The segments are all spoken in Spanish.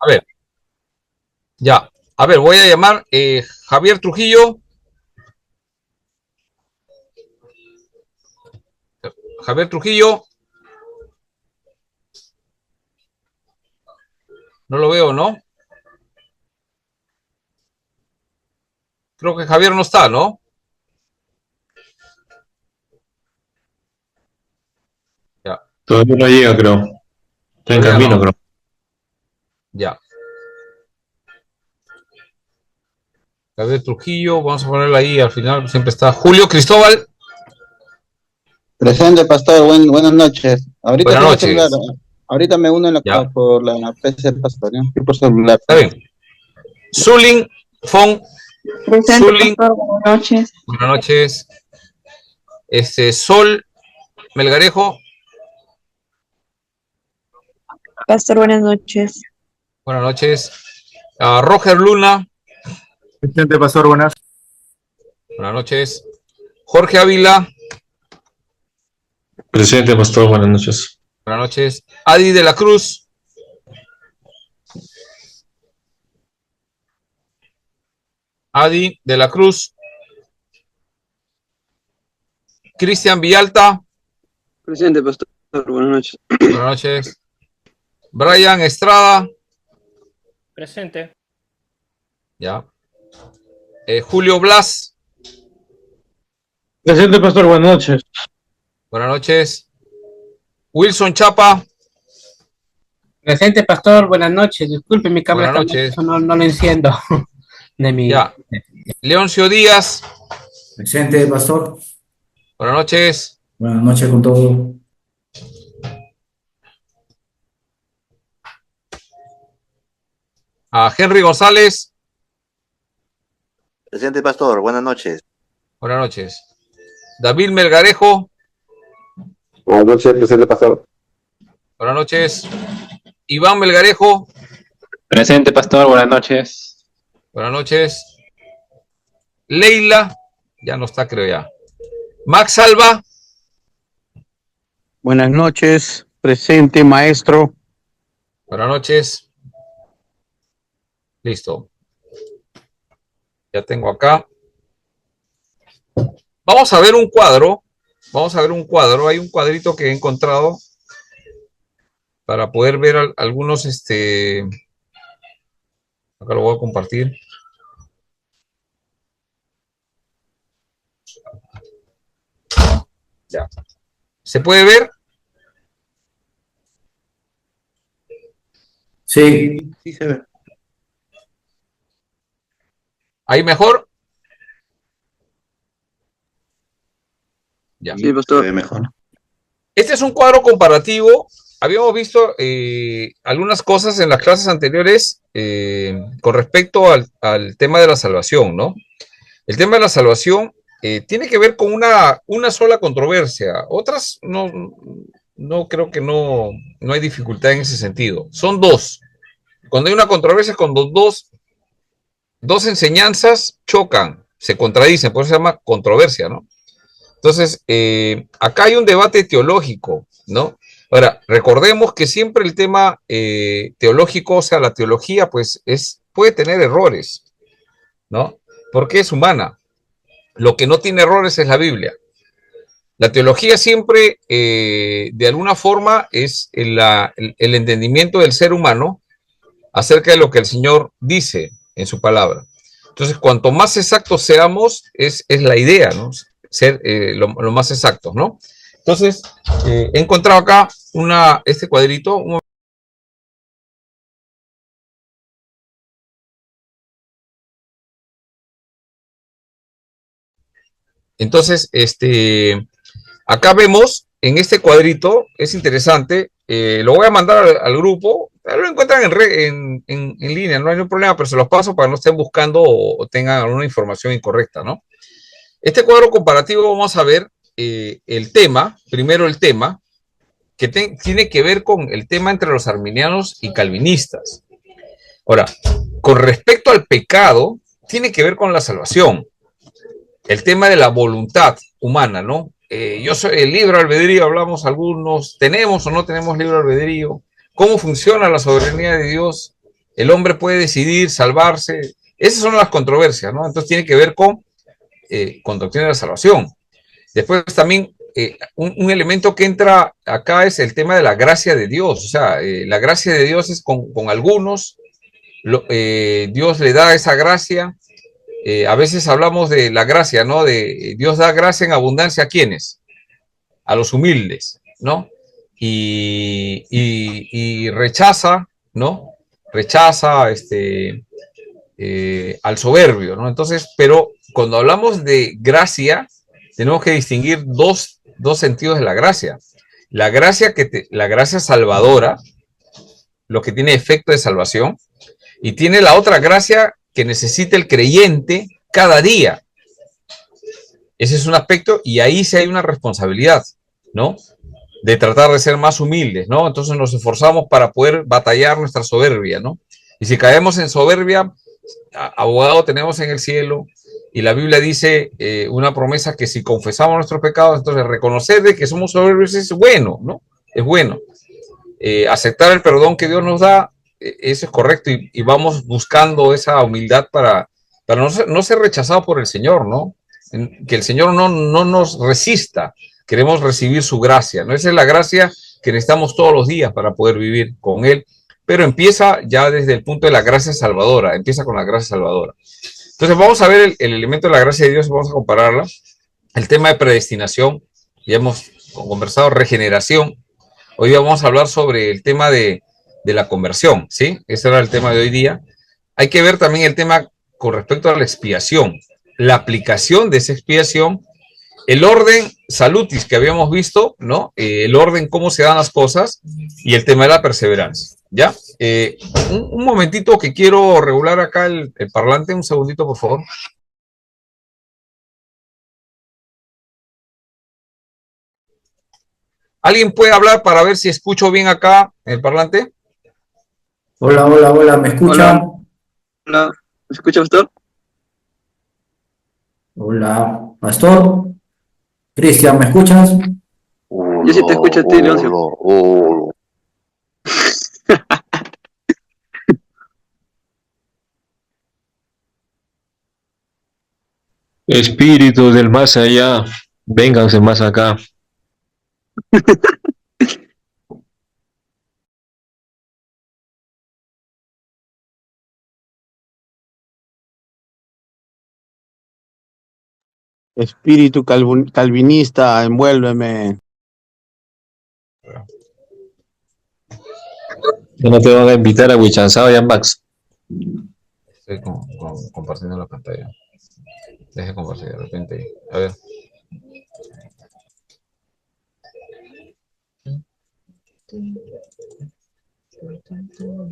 A ver, ya. A ver, voy a llamar Javier Trujillo. Javier Trujillo, no lo veo, ¿no? Creo que Javier no está, ¿no? Ya, Todavía no llega, creo. Está en todavía camino, no. creo. Ya. Javier Trujillo, vamos a ponerla ahí al final, siempre está. Julio Cristóbal, Presente, pastor, buenas noches. Ahorita buenas tengo celular. noches. Ahorita me uno Ya, por la PC, pastor, ¿ya? Y por celular. está bien. Zulin, Fon, Presente, Zulin, pastor, buenas noches. buenas noches. Sol Melgarejo, Pastor, buenas noches. buenas noches. Roger Luna, Presente, pastor, buenas. buenas noches. Jorge Ávila, Presente, pastor, buenas noches. buenas noches. Adi de la Cruz, Adi de la Cruz. Cristian Villalta, Presente, pastor. Buenas noches. buenas noches. Brian Estrada, Presente. ya. Julio Blas, Presente, pastor, buenas noches. buenas noches. Wilson Chapa, Presente, pastor. Buenas noches. Disculpe, mi cámara buenas está noches. muerta, no lo enciendo. De mi... Ya. Leoncio Díaz, Presente, pastor. buenas noches. Buenas noches con todo. Henry González, Presente, pastor. Buenas noches. buenas noches. David Melgarejo, Buenas noches, presente, pastor. buenas noches. Iván Melgarejo, Presente, pastor, buenas noches. buenas noches. Leila, ya no está, creo ya. Max Alba, Buenas noches, presente, maestro. buenas noches. Listo. Ya tengo acá. Vamos a ver un cuadro. Vamos a ver un cuadro. Hay un cuadrito que he encontrado para poder ver algunos, acá lo voy a compartir. Ya. ¿Se puede ver? Sí, sí se ve. ¿Ahí mejor? Ya. Sí, pastor. Se ve mejor. Este es un cuadro comparativo. Habíamos visto algunas cosas en las clases anteriores con respecto al tema de la salvación, ¿no? El tema de la salvación tiene que ver con una sola controversia. Otras no creo que no hay dificultad en ese sentido. Son dos. Cuando hay una controversia es cuando dos enseñanzas chocan, se contradicen, por eso se llama controversia, ¿no? Entonces, acá hay un debate teológico, ¿no? Ahora, recordemos que siempre el tema teológico, o sea, la teología, pues, puede tener errores, ¿no? Porque es humana. Lo que no tiene errores es la Biblia. La teología siempre, de alguna forma, es el entendimiento del ser humano acerca de lo que el Señor dice en su palabra. Entonces, cuanto más exactos seamos, es la idea, ¿no? Ser lo más exactos, ¿no? Entonces, he encontrado acá este cuadrito. Entonces, acá vemos en este cuadrito, es interesante, lo voy a mandar al grupo, lo encuentran en línea, no hay ningún problema, pero se los paso para que no estén buscando o tengan alguna información incorrecta, ¿no? Este cuadro comparativo vamos a ver el tema, primero el tema, que tiene que ver con el tema entre los arminianos y calvinistas. Ahora, con respecto al pecado, tiene que ver con la salvación. El tema de la voluntad humana, ¿no? Yo soy el libre albedrío, hablamos algunos, ¿tenemos o no tenemos libre albedrío? ¿Cómo funciona la soberanía de Dios? el hombre puede decidir salvarse. Esas son las controversias, ¿no? Entonces tiene que ver con doctrina de la salvación. Después también un elemento que entra acá es el tema de la gracia de Dios. O sea, la gracia de Dios es con algunos, Dios le da esa gracia. A veces hablamos de la gracia, ¿no? De Dios da gracia en abundancia a ¿quiénes? A los humildes, ¿no? Y rechaza, ¿no? Rechaza al soberbio, ¿no? Entonces, pero cuando hablamos de gracia, tenemos que distinguir dos sentidos de la gracia. La gracia la gracia salvadora, lo que tiene efecto de salvación, y tiene la otra gracia que necesita el creyente cada día. Ese es un aspecto, y ahí sí hay una responsabilidad, ¿no? De tratar de ser más humildes, ¿no? Entonces nos esforzamos para poder batallar nuestra soberbia, ¿no? Y si caemos en soberbia, abogado tenemos en el cielo, y la Biblia dice una promesa que si confesamos nuestros pecados, entonces reconocer de que somos soberbios es bueno, ¿no? Es bueno. Aceptar el perdón que Dios nos da, eso es correcto, y vamos buscando esa humildad para no ser rechazados por el Señor, ¿no? Que el Señor no nos resista. Queremos recibir su gracia, ¿no? Esa es la gracia que necesitamos todos los días para poder vivir con Él, pero empieza ya desde el punto de la gracia salvadora, empieza con la gracia salvadora. Entonces vamos a ver el elemento de la gracia de Dios, vamos a compararla. El tema de predestinación, ya hemos conversado, regeneración. Hoy día vamos a hablar sobre el tema de la conversión, ¿sí? Ese era el tema de hoy día. Hay que ver también el tema con respecto a la expiación, la aplicación de esa expiación, el orden salutis que habíamos visto, ¿no? El orden, cómo se dan las cosas, y el tema de la perseverancia, ¿ya? Un momentito que quiero regular acá el parlante, un segundito, por favor. ¿Alguien puede hablar para ver si escucho bien acá el parlante? Hola, hola, hola, ¿me escuchan? Hola, ¿me escucha, pastor? Hola, pastor. Cristian, ¿me escuchas? Yo sí te escucho a ti, Leoncio. Espíritus del más allá, vénganse más acá. Espíritu calvinista, envuélveme. Ya no te van a invitar a Huichanzao y a Max. Estoy compartiendo la pantalla. Deje compartir de repente. A ver.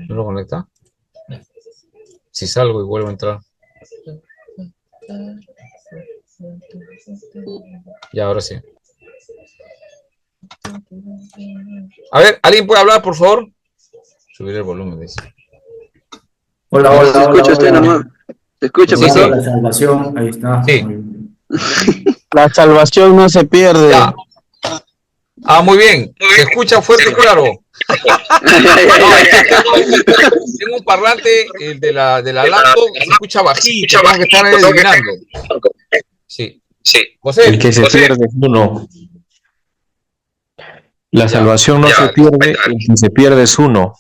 ¿No lo conecta? Si salgo y vuelvo a entrar. Ya, ahora sí. A ver, ¿alguien puede hablar, por favor? Subir el volumen, dice. Hola, hola, Se hola, escucha usted hola. nomás. Se escucha, Sí, pastor. sí. La salvación, ahí está. Sí. La salvación no se pierde. Ya. Ah, muy bien. Se escucha fuerte y claro. No, es que tengo un parlante, el de la laptop, se escucha bajito, tengo que estar adivinando. Sí. José, El que se pierde es uno. La salvación no se pierde, el que se pierde es uno.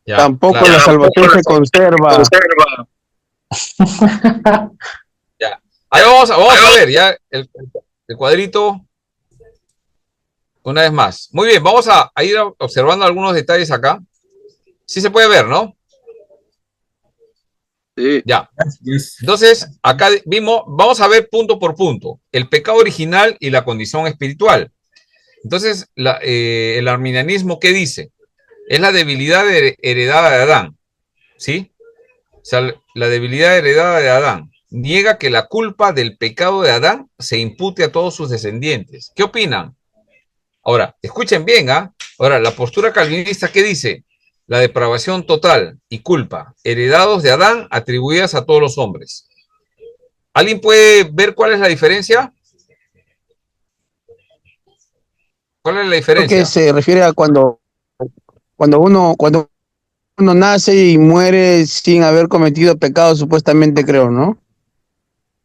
ya, Tampoco claro. la salvación se conserva. Ya. Ahí vamos a ver ya el cuadrito una vez más. Muy bien, vamos a ir observando algunos detalles acá. Sí se puede ver, ¿no? Sí. Ya. Entonces, acá vamos a ver punto por punto, el pecado original y la condición espiritual. Entonces, el arminianismo, ¿qué dice? Es la debilidad heredada de Adán, ¿sí? O sea, la debilidad heredada de Adán niega que la culpa del pecado de Adán se impute a todos sus descendientes. ¿Qué opinan? Ahora, escuchen bien, ¿ah? Ahora, la postura calvinista, ¿qué dice? La depravación total y culpa heredados de Adán atribuidas a todos los hombres. ¿Alguien puede ver cuál es la diferencia? ¿Cuál es la Creo diferencia? que se refiere a cuando uno nace y muere sin haber cometido pecado, supuestamente creo, ¿no?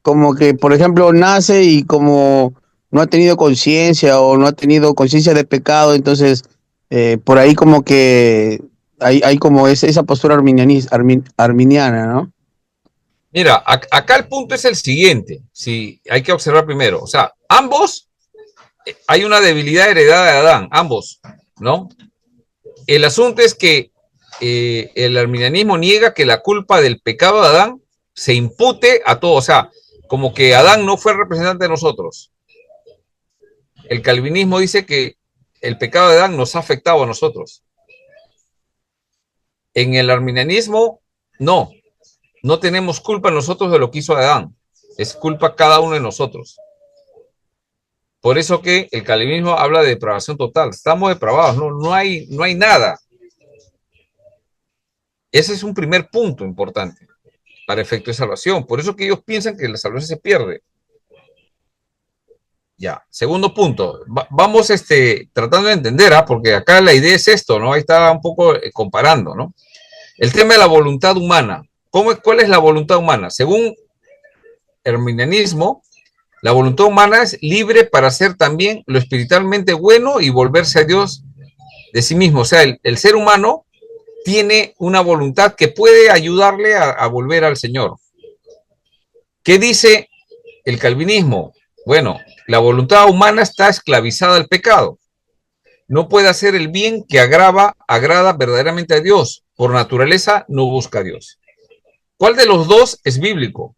Como que, por ejemplo, nace y como no ha tenido conciencia o no ha tenido conciencia de pecado, entonces por ahí como que hay como esa postura arminiana, ¿no? Mira, acá el punto es el siguiente, si hay que observar primero, o sea, ambos, hay una debilidad heredada de Adán, ambos, ¿no? El asunto es que el arminianismo niega que la culpa del pecado de Adán se impute a todo, o sea, como que Adán no fue representante de nosotros. El calvinismo dice que el pecado de Adán nos ha afectado a nosotros. En el arminianismo, no tenemos culpa nosotros de lo que hizo Adán, es culpa cada uno de nosotros. Por eso que el calvinismo habla de depravación total, estamos depravados, no hay nada. Ese es un primer punto importante para efecto de salvación, por eso que ellos piensan que la salvación se pierde. Ya, segundo punto, vamos tratando de entender, porque acá la idea es esto, ¿no? Ahí está un poco comparando, ¿no? El tema de la voluntad humana. ¿Cuál es la voluntad humana? Según el arminianismo, la voluntad humana es libre para hacer también lo espiritualmente bueno y volverse a Dios de sí mismo. O sea, el ser humano tiene una voluntad que puede ayudarle a volver al Señor. ¿Qué dice el calvinismo? Bueno, la voluntad humana está esclavizada al pecado. No puede hacer el bien que agrada verdaderamente a Dios. Por naturaleza no busca a Dios. ¿Cuál de los dos es bíblico?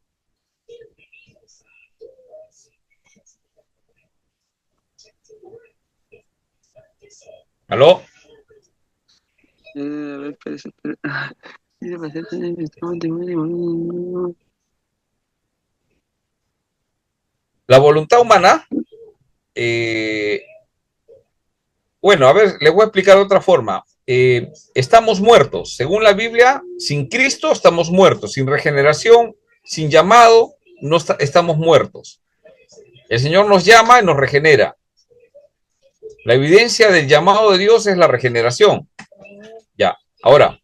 ¿Aló? La voluntad humana, bueno, a ver, les voy a explicar de otra forma. Estamos muertos. Según la Biblia, sin Cristo estamos muertos. Sin regeneración, sin llamado, no estamos muertos. El Señor nos llama y nos regenera. La evidencia del llamado de Dios es la regeneración. Ya, ahora,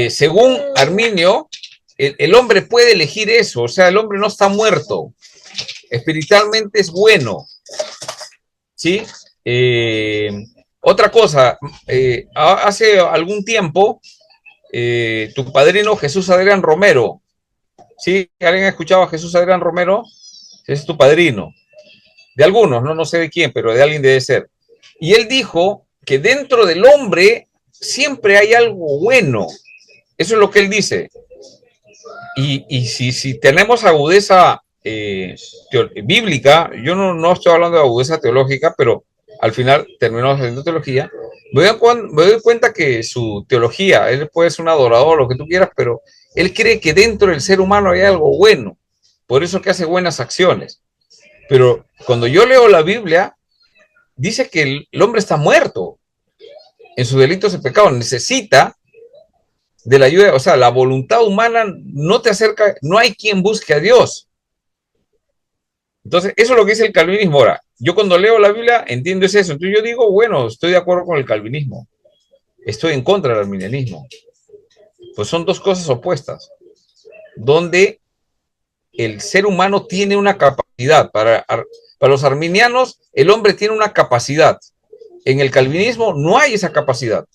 según Arminio, el hombre puede elegir eso, o sea, el hombre no está muerto, espiritualmente es bueno, ¿sí? Otra cosa, hace algún tiempo, tu padrino Jesús Adrián Romero, ¿sí? ¿Alguien ha escuchado a Jesús Adrián Romero? Ese es tu padrino. De algunos, no sé de quién, pero de alguien debe ser. Y él dijo que dentro del hombre siempre hay algo bueno. Eso es lo que él dice. Y si tenemos agudeza bíblica, yo no estoy hablando de agudeza teológica, pero al final terminamos haciendo teología, me doy cuenta que su teología, él puede ser un adorador, lo que tú quieras, pero él cree que dentro del ser humano hay algo bueno. Por eso que hace buenas acciones. Pero cuando yo leo la Biblia, dice que el hombre está muerto en sus delitos y pecados, necesita de la ayuda, o sea, la voluntad humana no te acerca, no hay quien busque a Dios. Entonces, eso es lo que dice el calvinismo. Ahora, yo cuando leo la Biblia entiendo eso. Entonces yo digo, bueno, estoy de acuerdo con el calvinismo. Estoy en contra del arminianismo. Pues son dos cosas opuestas, donde el ser humano tiene una capacidad. Para los arminianos, el hombre tiene una capacidad. En el calvinismo no hay esa capacidad.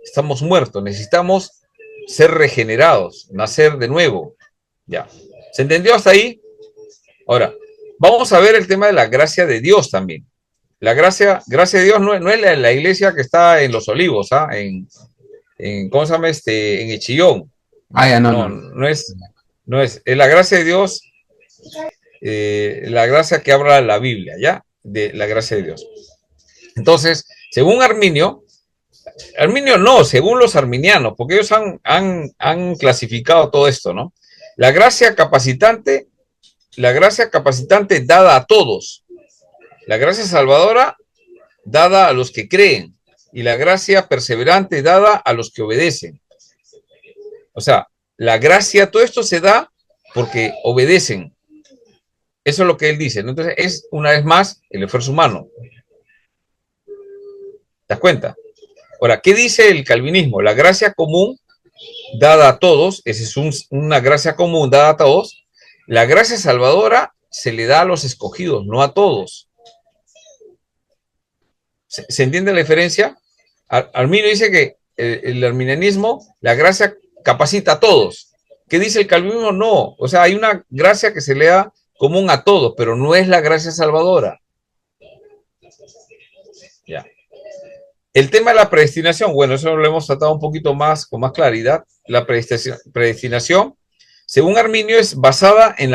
Estamos muertos, necesitamos ser regenerados, nacer de nuevo. Ya. ¿Se entendió hasta ahí? Ahora, vamos a ver el tema de la gracia de Dios también. La gracia de Dios no es la iglesia que está en Los Olivos, ¿ah? ¿Cómo se llama? En Echillón. No es la gracia de Dios, la gracia que habla la Biblia, ¿ya? De la gracia de Dios. Entonces, según Arminio no, según los arminianos, porque ellos han clasificado todo esto, ¿no? La gracia capacitante dada a todos. La gracia salvadora dada a los que creen. Y la gracia perseverante dada a los que obedecen. O sea, la gracia, todo esto se da porque obedecen. Eso es lo que él dice, ¿no? Entonces, es una vez más el esfuerzo humano. ¿Te das cuenta? Ahora, ¿qué dice el calvinismo? La gracia común dada a todos, esa es una gracia común dada a todos. La gracia salvadora se le da a los escogidos, no a todos. ¿Se entiende la diferencia? Arminio dice que el arminianismo, la gracia capacita a todos. ¿Qué dice el calvinismo? No. O sea, hay una gracia que se le da común a todos, pero no es la gracia salvadora. Ya. El tema de la predestinación, bueno, eso lo hemos tratado un poquito más, con más claridad. La predestinación, según Arminio, es basada en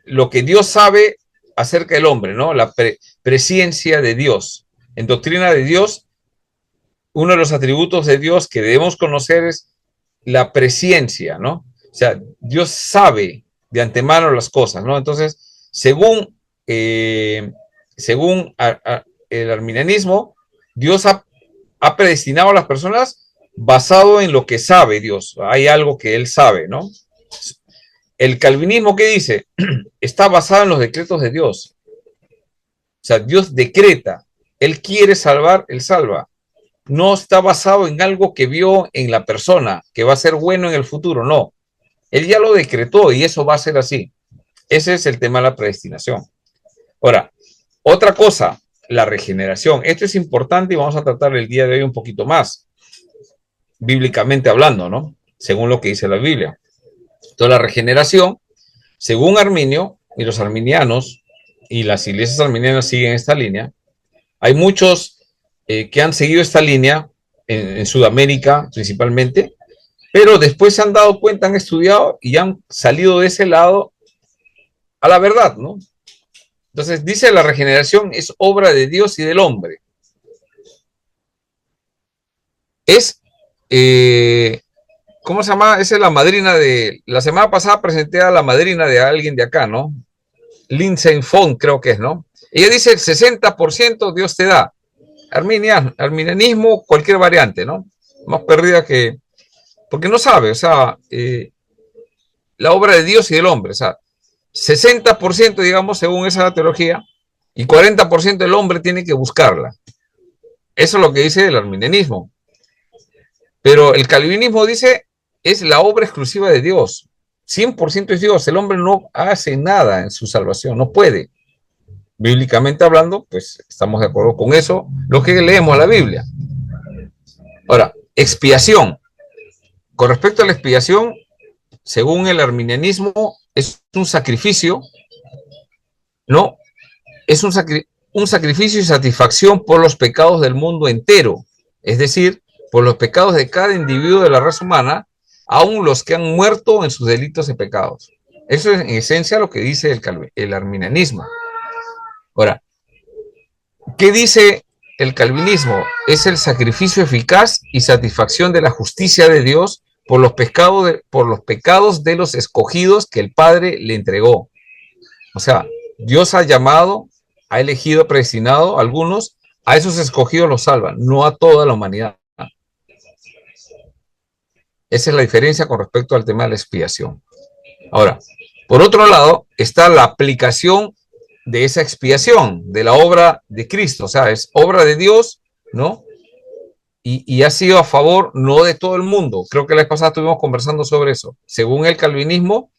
lo que Dios sabe acerca del hombre, ¿no? La presciencia de Dios. En doctrina de Dios, uno de los atributos de Dios que debemos conocer es la presciencia, ¿no? O sea, Dios sabe de antemano las cosas, ¿no? Entonces, según el arminianismo, Dios ha predestinado a las personas basado en lo que sabe Dios. Hay algo que Él sabe, ¿no? El calvinismo, ¿qué dice? Está basado en los decretos de Dios. O sea, Dios decreta. Él quiere salvar, Él salva. No está basado en algo que vio en la persona, que va a ser bueno en el futuro, no. Él ya lo decretó y eso va a ser así. Ese es el tema de la predestinación. Ahora, otra cosa, la regeneración. Esto es importante y vamos a tratar el día de hoy un poquito más, bíblicamente hablando, ¿no? Según lo que dice la Biblia. Entonces, la regeneración, según Arminio y los arminianos, y las iglesias arminianas siguen esta línea, hay muchos que han seguido esta línea en Sudamérica principalmente, pero después se han dado cuenta, han estudiado y han salido de ese lado a la verdad, ¿no? Entonces dice la regeneración es obra de Dios y del hombre. Es, ¿cómo se llama? Esa es la madrina de, la semana pasada presenté a la madrina de alguien de acá, ¿no? Lindsay Fong creo que es, ¿no? Ella dice el 60% Dios te da. Arminianismo, cualquier variante, ¿no? Más perdida que... Porque no sabe, o sea, la obra de Dios y del hombre, o sea, 60%, digamos, según esa teología, y 40% del hombre tiene que buscarla. Eso es lo que dice el arminianismo. Pero el calvinismo dice, es la obra exclusiva de Dios. 100% es Dios, el hombre no hace nada en su salvación, no puede. Bíblicamente hablando, pues estamos de acuerdo con eso, lo que leemos la Biblia. Ahora, expiación. Con respecto a la expiación, según el arminianismo, es un sacrificio, ¿no? Es un sacrificio y satisfacción por los pecados del mundo entero, es decir, por los pecados de cada individuo de la raza humana, aun los que han muerto en sus delitos y pecados. Eso es en esencia lo que dice el arminianismo. Ahora, ¿qué dice el calvinismo? Es el sacrificio eficaz y satisfacción de la justicia de Dios por los pecados de los escogidos que el Padre le entregó. O sea, Dios ha llamado, ha elegido, predestinado a algunos, a esos escogidos los salva, no a toda la humanidad. Esa es la diferencia con respecto al tema de la expiación. Ahora, por otro lado, está la aplicación de esa expiación, de la obra de Cristo, o sea, es obra de Dios, ¿no? Y ha sido a favor, no de todo el mundo. Creo que la vez pasada estuvimos conversando sobre eso. Según el calvinismo,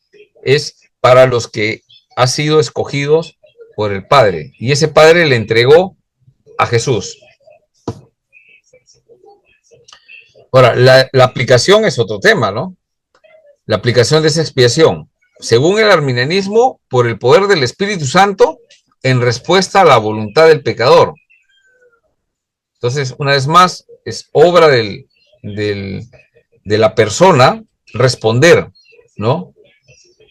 es para los que han sido escogidos por el Padre. Y ese Padre le entregó a Jesús. Ahora, la aplicación es otro tema, ¿no? La aplicación de esa expiación. Según el arminianismo, por el poder del Espíritu Santo, en respuesta a la voluntad del pecador. Entonces, una vez más, es obra de la persona responder, ¿no?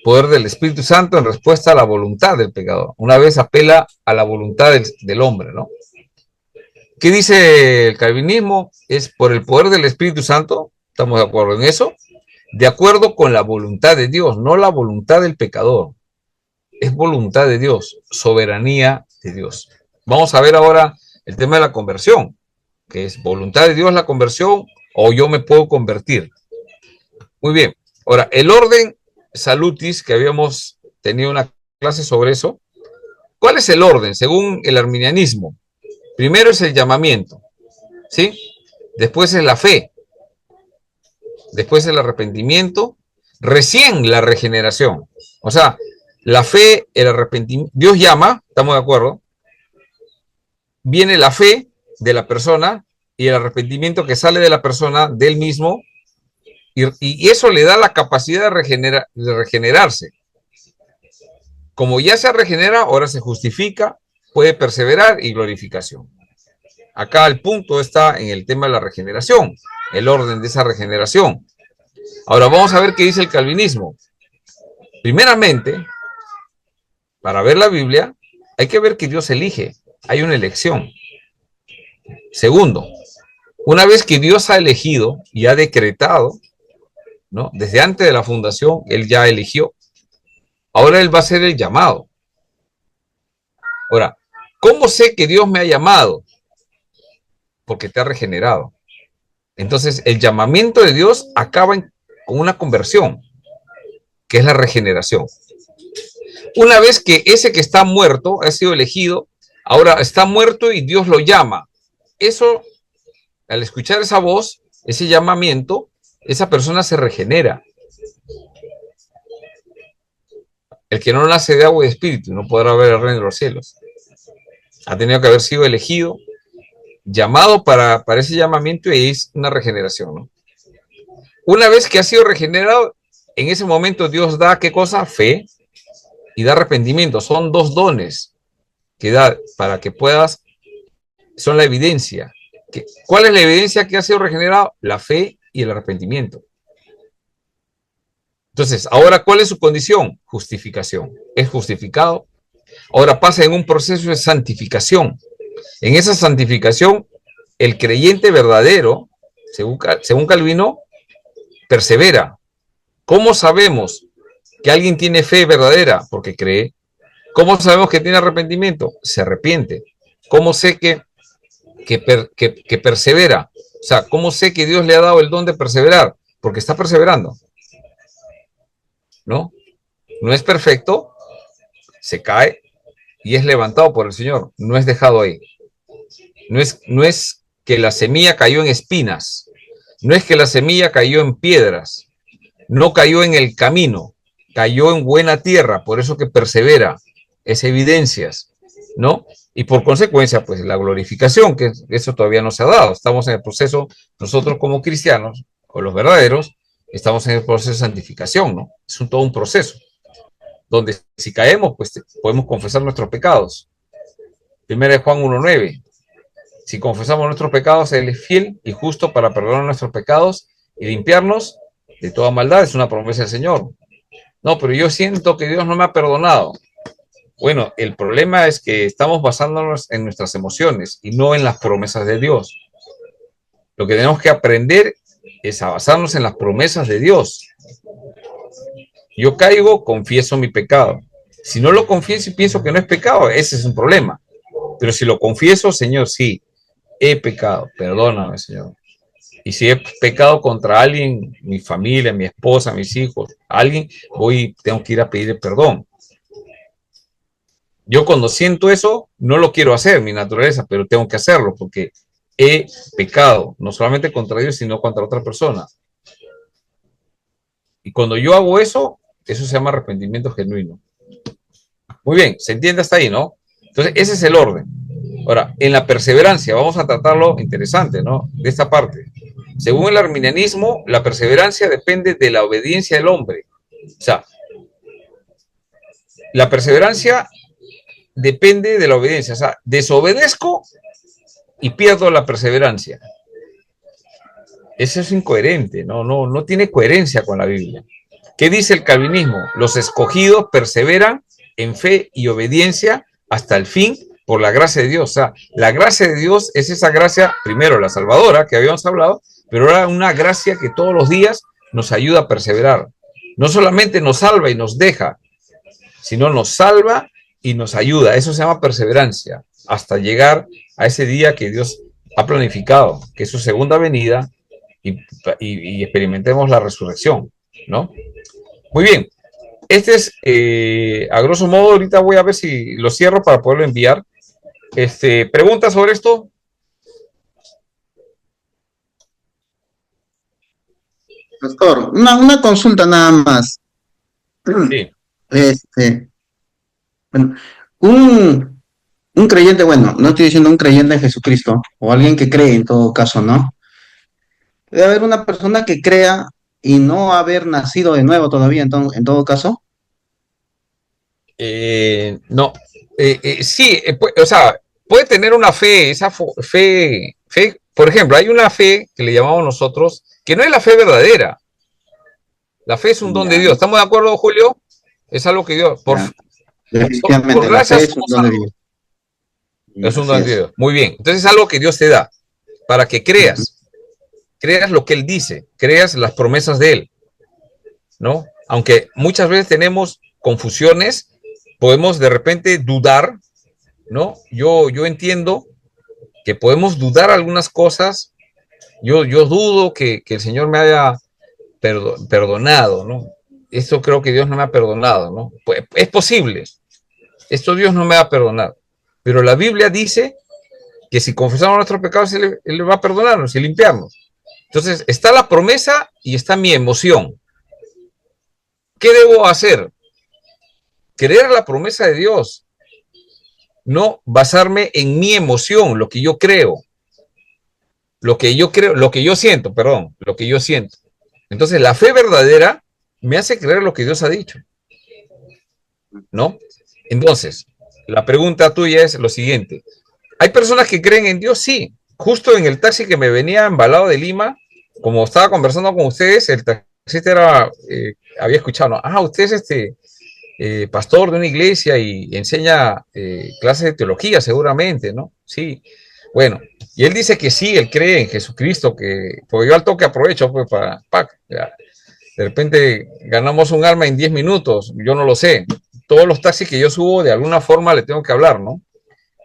Poder del Espíritu Santo en respuesta a la voluntad del pecador. Una vez apela a la voluntad del hombre, ¿no? ¿Qué dice el calvinismo? Es por el poder del Espíritu Santo, estamos de acuerdo en eso, de acuerdo con la voluntad de Dios, no la voluntad del pecador. Es voluntad de Dios, soberanía de Dios. Vamos a ver ahora el tema de la conversión, que es voluntad de Dios la conversión o yo me puedo convertir. Muy bien. Ahora, el orden salutis, que habíamos tenido una clase sobre eso. ¿Cuál es el orden según el arminianismo? Primero es el llamamiento, ¿sí? después es la fe, después el arrepentimiento, recién la regeneración. O sea, la fe, el arrepentimiento, Dios llama, estamos de acuerdo, viene la fe de la persona y el arrepentimiento que sale de la persona, del mismo, y eso le da la capacidad de regenerarse. Como ya se regenera, ahora se justifica, puede perseverar y glorificación. Acá el punto está en el tema de la regeneración, el orden de esa regeneración. Ahora vamos a ver qué dice el calvinismo. Primeramente, para ver la Biblia, hay que ver que Dios elige, hay una elección. Segundo, una vez que Dios ha elegido y ha decretado, ¿no? Desde antes de la fundación, Él ya eligió. Ahora Él va a hacer el llamado. Ahora, ¿cómo sé que Dios me ha llamado? Porque te ha regenerado. Entonces, el llamamiento de Dios acaba con una conversión, que es la regeneración. Una vez que ese que está muerto ha sido elegido, ahora está muerto y Dios lo llama. Eso, al escuchar esa voz, ese llamamiento, esa persona se regenera. El que no nace de agua y de espíritu no podrá ver el reino de los cielos. Ha tenido que haber sido elegido, llamado para ese llamamiento, y es una regeneración, ¿no? Una vez que ha sido regenerado, en ese momento Dios da, ¿qué cosa? Fe y da arrepentimiento. Son dos dones que da para que puedas, son la evidencia. ¿Cuál es la evidencia que ha sido regenerado? La fe y el arrepentimiento. Entonces, ahora, ¿cuál es su condición? Justificación. Es justificado. Ahora pasa en un proceso de santificación. En esa santificación, el creyente verdadero, según Calvino, persevera. ¿Cómo sabemos que alguien tiene fe verdadera? Porque cree. ¿Cómo sabemos que tiene arrepentimiento? Se arrepiente. ¿Cómo sé que persevera? O sea, ¿cómo sé que Dios le ha dado el don de perseverar? Porque está perseverando. ¿No? No es perfecto, se cae y es levantado por el Señor. No es dejado ahí. No es que la semilla cayó en espinas. No es que la semilla cayó en piedras. No cayó en el camino. Cayó en buena tierra. Por eso que persevera. Es evidencias, ¿no? Y por consecuencia, pues la glorificación, que eso todavía no se ha dado. Estamos en el proceso, nosotros como cristianos, o los verdaderos, estamos en el proceso de santificación, ¿no? Es todo un proceso, donde si caemos, pues podemos confesar nuestros pecados. 1 Juan 1:9. Si confesamos nuestros pecados, Él es fiel y justo para perdonar nuestros pecados y limpiarnos de toda maldad. Es una promesa del Señor. No, pero yo siento que Dios no me ha perdonado. Bueno, el problema es que estamos basándonos en nuestras emociones y no en las promesas de Dios. Lo que tenemos que aprender es a basarnos en las promesas de Dios. Yo caigo, confieso mi pecado. Si no lo confieso y pienso que no es pecado, ese es un problema. Pero si lo confieso, Señor, sí, he pecado, perdóname, Señor. Y si he pecado contra alguien, mi familia, mi esposa, mis hijos, alguien, tengo que ir a pedir perdón. Yo cuando siento eso, no lo quiero hacer, mi naturaleza, pero tengo que hacerlo porque he pecado, no solamente contra Dios, sino contra otra persona. Y cuando yo hago eso, eso se llama arrepentimiento genuino. Muy bien, se entiende hasta ahí, ¿no? Entonces, ese es el orden. Ahora, en la perseverancia, vamos a tratarlo interesante, ¿no? De esta parte. Según el arminianismo, la perseverancia depende de la obediencia del hombre. O sea, la perseverancia depende de la obediencia. O sea, desobedezco y pierdo la perseverancia. Eso es incoherente, no tiene coherencia con la Biblia. ¿Qué dice el calvinismo? Los escogidos perseveran en fe y obediencia hasta el fin por la gracia de Dios. O sea, la gracia de Dios es esa gracia, primero la salvadora, que habíamos hablado, pero ahora una gracia que todos los días nos ayuda a perseverar. No solamente nos salva y nos deja, sino nos salva y nos ayuda. Eso se llama perseverancia, hasta llegar a ese día que Dios ha planificado, que es su segunda venida, y experimentemos la resurrección, ¿no? Muy bien. Este es, a grosso modo, ahorita voy a ver si lo cierro para poderlo enviar. ¿Preguntas sobre esto? Pastor, una consulta nada más. Sí. Bueno, un creyente, bueno, no estoy diciendo un creyente en Jesucristo, o alguien que cree en todo caso, ¿no? Debe haber una persona que crea y no haber nacido de nuevo todavía, en todo caso. No, sí, o sea, puede tener una fe, esa fe, por ejemplo, hay una fe que le llamamos nosotros, que no es la fe verdadera. La fe es un don de Dios. ¿Estamos de acuerdo, Julio? Es algo que Dios, Definitivamente, por gracia la fe es un don de Dios. Es un don de Dios. Muy bien. Entonces es algo que Dios te da para que creas. Creas lo que Él dice, creas las promesas de Él, ¿no? Aunque muchas veces tenemos confusiones, podemos de repente dudar, ¿no? Yo entiendo que podemos dudar algunas cosas. Yo dudo que el Señor me haya perdonado, ¿no? Esto creo que Dios no me ha perdonado, ¿no? Pues, es posible. Esto Dios no me va a perdonar. Pero la Biblia dice que si confesamos nuestros pecados, Él va a perdonarnos y limpiarnos. Entonces, está la promesa y está mi emoción. ¿Qué debo hacer? Creer la promesa de Dios. No basarme en mi emoción, lo que yo creo. Lo que yo siento. Entonces, la fe verdadera me hace creer lo que Dios ha dicho, ¿no? Entonces, la pregunta tuya es lo siguiente. ¿Hay personas que creen en Dios? Sí. Justo en el taxi que me venía embalado de Lima, como estaba conversando con ustedes, el taxista había escuchado, ¿no? Usted es pastor de una iglesia y enseña clases de teología seguramente, ¿no? Sí. Bueno, y él dice que sí, él cree en Jesucristo, porque yo al toque aprovecho pues, de repente ganamos un alma en 10 minutos, yo no lo sé. Todos los taxis que yo subo, de alguna forma le tengo que hablar, ¿no?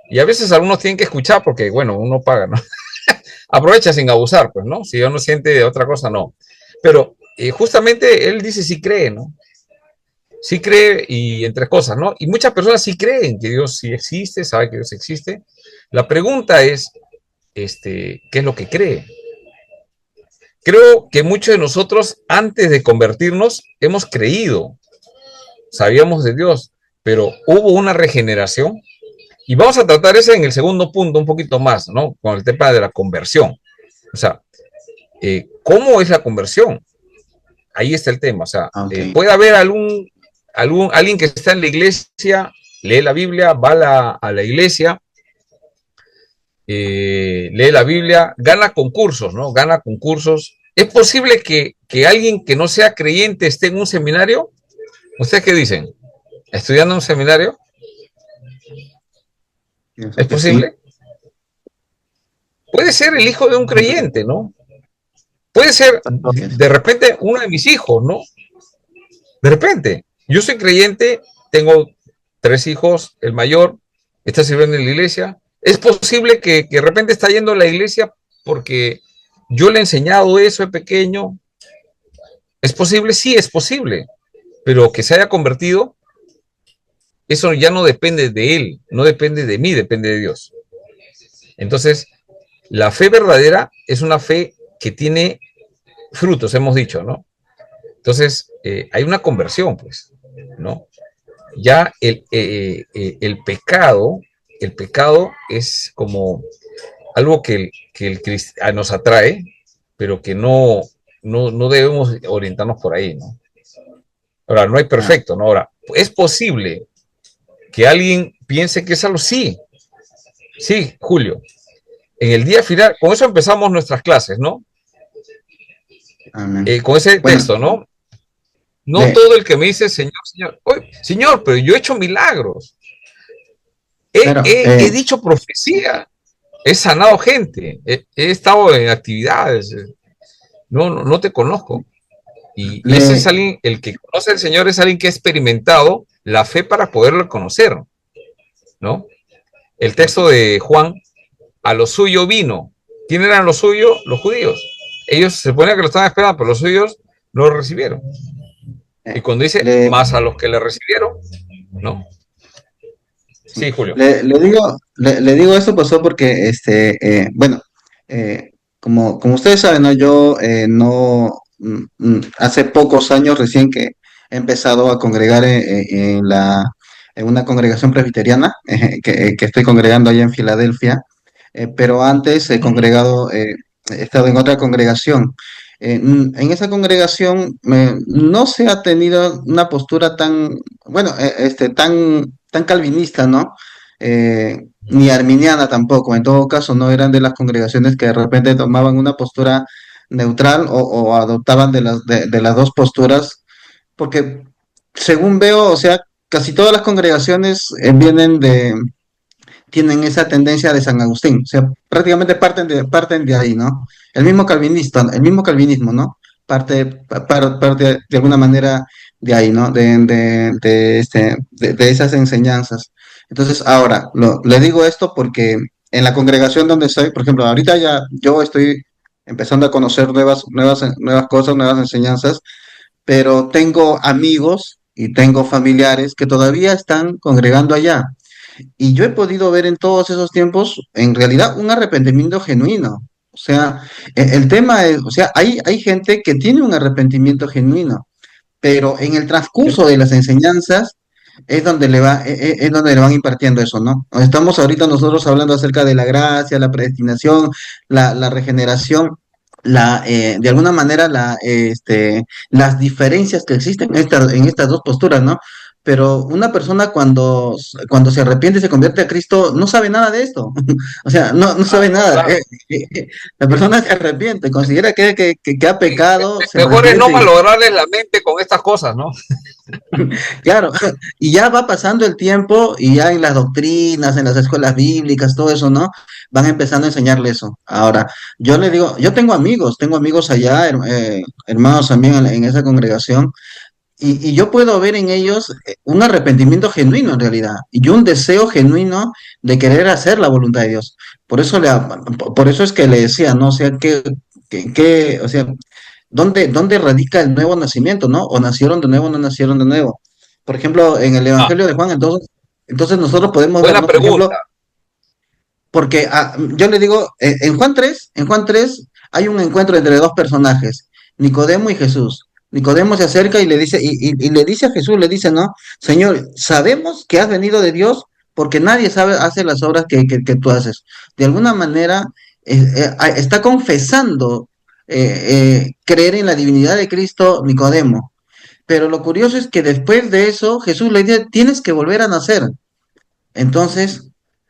Y a veces algunos tienen que escuchar porque, bueno, uno paga, ¿no? Aprovecha sin abusar, pues, ¿no? Si uno siente de otra cosa, no. Pero justamente él dice sí cree, ¿no? Sí cree y entre cosas, ¿no? Y muchas personas sí creen que Dios sí existe, sabe que Dios existe. La pregunta es, ¿qué es lo que cree? Creo que muchos de nosotros, antes de convertirnos, hemos creído, sabíamos de Dios, pero hubo una regeneración. Y vamos a tratar ese en el segundo punto un poquito más, ¿no? Con el tema de la conversión. O sea, ¿cómo es la conversión? Ahí está el tema. O sea, puede haber alguien que está en la iglesia, lee la Biblia, va a la iglesia, lee la Biblia, gana concursos, ¿no? Gana concursos. ¿Es posible que alguien que no sea creyente esté en un seminario? ¿Ustedes qué dicen? ¿Estudiando en un seminario? ¿Es posible? Puede ser el hijo de un creyente, ¿no? Puede ser de repente uno de mis hijos, ¿no? De repente, yo soy creyente, tengo 3 hijos, el mayor está sirviendo en la iglesia. Es posible que de repente está yendo a la iglesia porque yo le he enseñado eso de pequeño. ¿Es posible? Sí, es posible. Pero que se haya convertido, eso ya no depende de él, no depende de mí, depende de Dios. Entonces, la fe verdadera es una fe que tiene frutos, hemos dicho, ¿no? Entonces, hay una conversión, pues, ¿no? Ya el pecado es como algo que nos atrae, pero que no debemos orientarnos por ahí, ¿no? Ahora, no hay perfecto, ¿no? Ahora, es posible que alguien piense que es algo, sí, Julio. En el día final, con eso empezamos nuestras clases, ¿no? Con ese texto, ¿no? No todo el que me dice, Señor, oye, Señor, pero yo he hecho milagros. He dicho profecía. He sanado gente. He estado en actividades. No te conozco. Y ese es alguien, el que conoce al Señor es alguien que ha experimentado la fe para poderlo conocer, ¿no? El texto de Juan, a lo suyo vino. ¿Quién eran los suyos? Los judíos. Ellos se suponía que lo estaban esperando, pero los suyos no lo recibieron. Y cuando dice, más a los que le recibieron, ¿no? Sí, Julio. Le digo esto pasó porque, bueno, como ustedes saben, ¿no? Yo hace pocos años recién que he empezado a congregar en una congregación presbiteriana que estoy congregando allá en Filadelfia, pero antes he congregado, he estado en otra congregación. En esa congregación no se ha tenido una postura tan, bueno, tan calvinista, ¿no? Ni arminiana tampoco. En todo caso, no eran de las congregaciones que de repente tomaban una postura neutral o adoptaban de las dos posturas, porque según veo, o sea, casi todas las congregaciones tienen esa tendencia de San Agustín, o sea, prácticamente parten de ahí, ¿no? El mismo calvinismo, ¿no? Parte de alguna manera de ahí, ¿no? De esas enseñanzas. Entonces, ahora, le digo esto porque en la congregación donde estoy, por ejemplo, ahorita ya yo estoy empezando a conocer nuevas cosas, nuevas enseñanzas, pero tengo amigos y tengo familiares que todavía están congregando allá. Y yo he podido ver en todos esos tiempos, en realidad, un arrepentimiento genuino. O sea, el tema es, o sea, hay gente que tiene un arrepentimiento genuino, pero en el transcurso de las enseñanzas es donde le van impartiendo eso, ¿no? Estamos ahorita nosotros hablando acerca de la gracia, la predestinación, la regeneración, de alguna manera las diferencias que existen en estas dos posturas, ¿no? Pero una persona cuando se arrepiente y se convierte a Cristo no sabe nada de esto. O sea, no sabe nada. Claro. La persona se arrepiente, considera que ha pecado, se Mejor es no arrepiente malograrles la mente con estas cosas, ¿no? claro, y ya va pasando el tiempo y ya en las doctrinas, en las escuelas bíblicas, todo eso, ¿no? Van empezando a enseñarle eso. Ahora, yo le digo, yo tengo amigos allá, hermanos también en esa congregación, y yo puedo ver en ellos un arrepentimiento genuino en realidad, y un deseo genuino de querer hacer la voluntad de Dios. Por eso es que le decía, ¿no? O sea, o sea, ¿dónde radica el nuevo nacimiento, no? O nacieron de nuevo o no nacieron de nuevo. Por ejemplo, en el Evangelio de Juan, entonces nosotros podemos ver, Buena ¿no? Por ejemplo, pregunta. porque yo le digo, en Juan 3 hay un encuentro entre dos personajes, Nicodemo y Jesús. Nicodemo se acerca y le dice, y le dice a Jesús, le dice, ¿no? Señor, sabemos que has venido de Dios porque nadie hace las obras que tú haces. De alguna manera, está confesando creer en la divinidad de Cristo, Nicodemo. Pero lo curioso es que después de eso, Jesús le dice, tienes que volver a nacer. Entonces,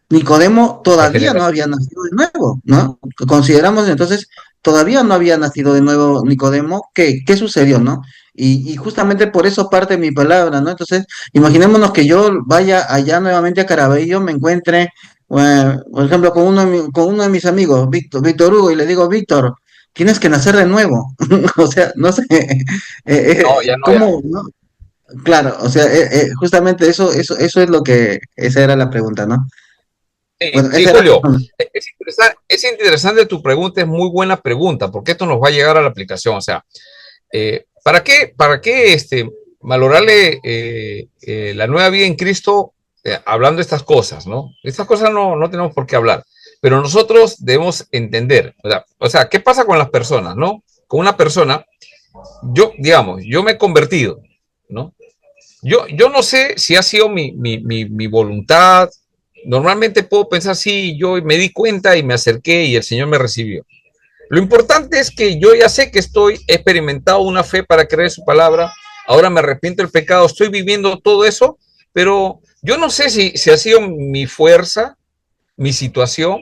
Nicodemo La todavía no generación. había nacido de nuevo, ¿no? Consideramos entonces, todavía no había nacido de nuevo Nicodemo. ¿Qué sucedió, no? Y justamente por eso parte mi palabra, ¿no? Entonces, imaginémonos que yo vaya allá nuevamente a Caraballo, me encuentre, por ejemplo, con uno de mis amigos, Víctor Hugo, y le digo, Víctor, tienes que nacer de nuevo. O sea, no sé, No, ya no, ya no. ¿cómo, no? Claro, o sea, justamente eso es esa era la pregunta, ¿no? Sí, Bueno, sí, esa era. Julio, es interesante tu pregunta, es muy buena pregunta, porque esto nos va a llegar a la aplicación. O sea, ¿para qué valorarle la nueva vida en Cristo hablando de estas cosas, ¿no? Estas cosas no tenemos por qué hablar, pero nosotros debemos entender, o sea, ¿qué pasa con las personas, no? Con una persona, digamos, yo me he convertido, ¿no? Yo no sé si ha sido mi voluntad. Normalmente puedo pensar, sí, yo me di cuenta y me acerqué y el Señor me recibió. Lo importante es que yo ya sé que he experimentado una fe para creer su palabra, ahora me arrepiento del pecado, estoy viviendo todo eso, pero yo no sé si ha sido mi fuerza, mi situación,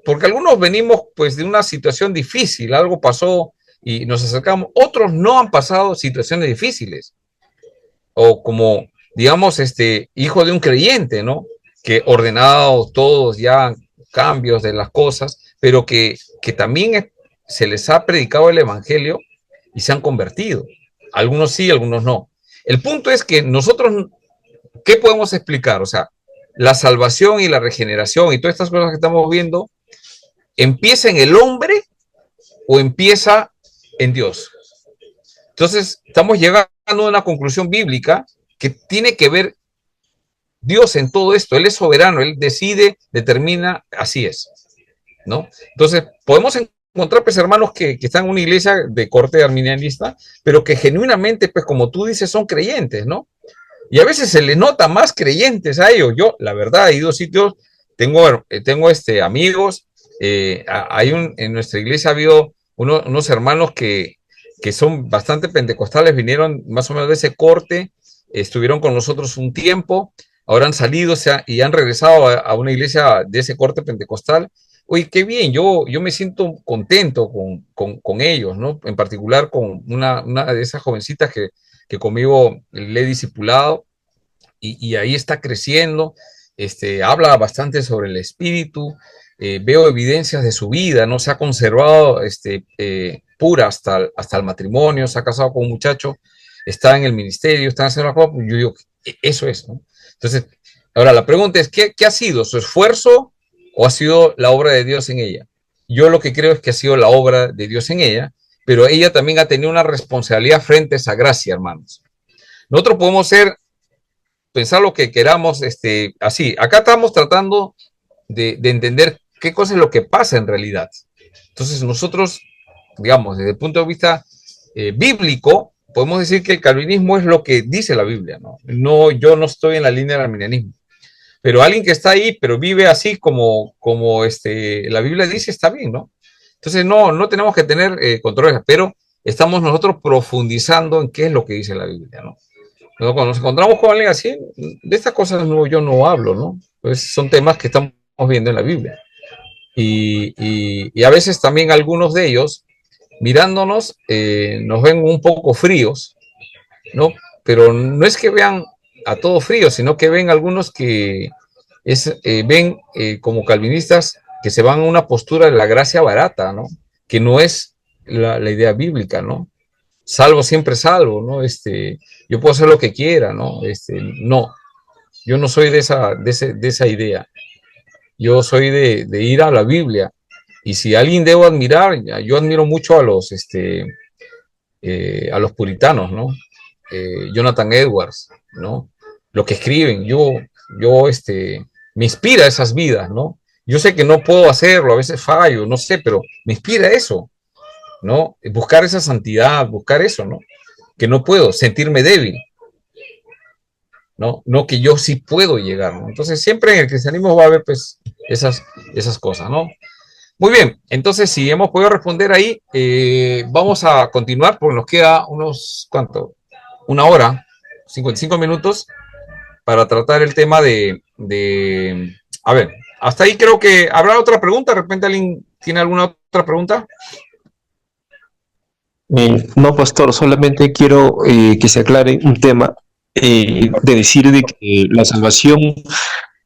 porque algunos venimos pues de una situación difícil, algo pasó y nos acercamos, otros no han pasado situaciones difíciles, o como, digamos, hijo de un creyente, ¿no? Que ordenados todos ya cambios de las cosas, pero que también se les ha predicado el evangelio y se han convertido. Algunos sí, algunos no. El punto es que nosotros, ¿qué podemos explicar? O sea, la salvación y la regeneración y todas estas cosas que estamos viendo, ¿empieza en el hombre o empieza en Dios? Entonces, estamos llegando a una conclusión bíblica que tiene que ver Dios en todo esto. Él es soberano, Él decide, determina, así es, ¿no? Entonces, podemos encontrar pues hermanos que están en una iglesia de corte arminianista, pero que genuinamente, pues como tú dices, son creyentes, ¿no? Y a veces se les nota más creyentes a ellos. Yo, la verdad, he ido a sitios, tengo amigos, en nuestra iglesia ha habido unos hermanos que son bastante pentecostales, vinieron más o menos de ese corte, estuvieron con nosotros un tiempo, ahora han salido y han regresado a una iglesia de ese corte pentecostal. Oye, qué bien, yo me siento contento con ellos, ¿no? En particular con una de esas jovencitas que conmigo le he discipulado y ahí está creciendo, habla bastante sobre el espíritu, veo evidencias de su vida, ¿no? Se ha conservado pura hasta el matrimonio, se ha casado con un muchacho, está en el ministerio, está haciendo la cosa, yo digo, eso es, ¿no? Entonces, ahora la pregunta es, ¿qué ha sido? ¿Su esfuerzo o ha sido la obra de Dios en ella? Yo lo que creo es que ha sido la obra de Dios en ella, pero ella también ha tenido una responsabilidad frente a esa gracia, hermanos. Nosotros podemos pensar lo que queramos, así. Acá estamos tratando de entender qué cosa es lo que pasa en realidad. Entonces nosotros, digamos, desde el punto de vista bíblico, podemos decir que el calvinismo es lo que dice la Biblia, ¿no? Yo no estoy en la línea del arminianismo. Pero alguien que está ahí, pero vive así como la Biblia dice, está bien, ¿no? Entonces no tenemos que tener controles, pero estamos nosotros profundizando en qué es lo que dice la Biblia, ¿no? Pero cuando nos encontramos con alguien así, de estas cosas yo no hablo, ¿no? Pues son temas que estamos viendo en la Biblia. Y a veces también algunos de ellos, mirándonos, nos ven un poco fríos, ¿no? Pero no es que vean a todo frío, sino que ven algunos que ven como calvinistas que se van a una postura de la gracia barata, ¿no? Que no es la idea bíblica, ¿no? Salvo siempre salvo, ¿no? Yo puedo hacer lo que quiera, ¿no? No, yo no soy de esa idea. Yo soy de ir a la Biblia. Y si alguien debo admirar, yo admiro mucho a los puritanos, ¿no? Jonathan Edwards, ¿no? Lo que escriben, me inspira esas vidas, ¿no? Yo sé que no puedo hacerlo, a veces fallo, no sé, pero me inspira eso, ¿no? Buscar esa santidad, buscar eso, ¿no? Que no puedo, sentirme débil, ¿no? No que yo sí puedo llegar, ¿no? Entonces siempre en el cristianismo va a haber, pues, esas cosas, ¿no? Muy bien, entonces si hemos podido responder ahí, vamos a continuar porque nos queda una hora, 55 minutos para tratar el tema a ver, hasta ahí creo que habrá otra pregunta. ¿De repente alguien tiene alguna otra pregunta? No, pastor, solamente quiero que se aclare un tema de decir de que la salvación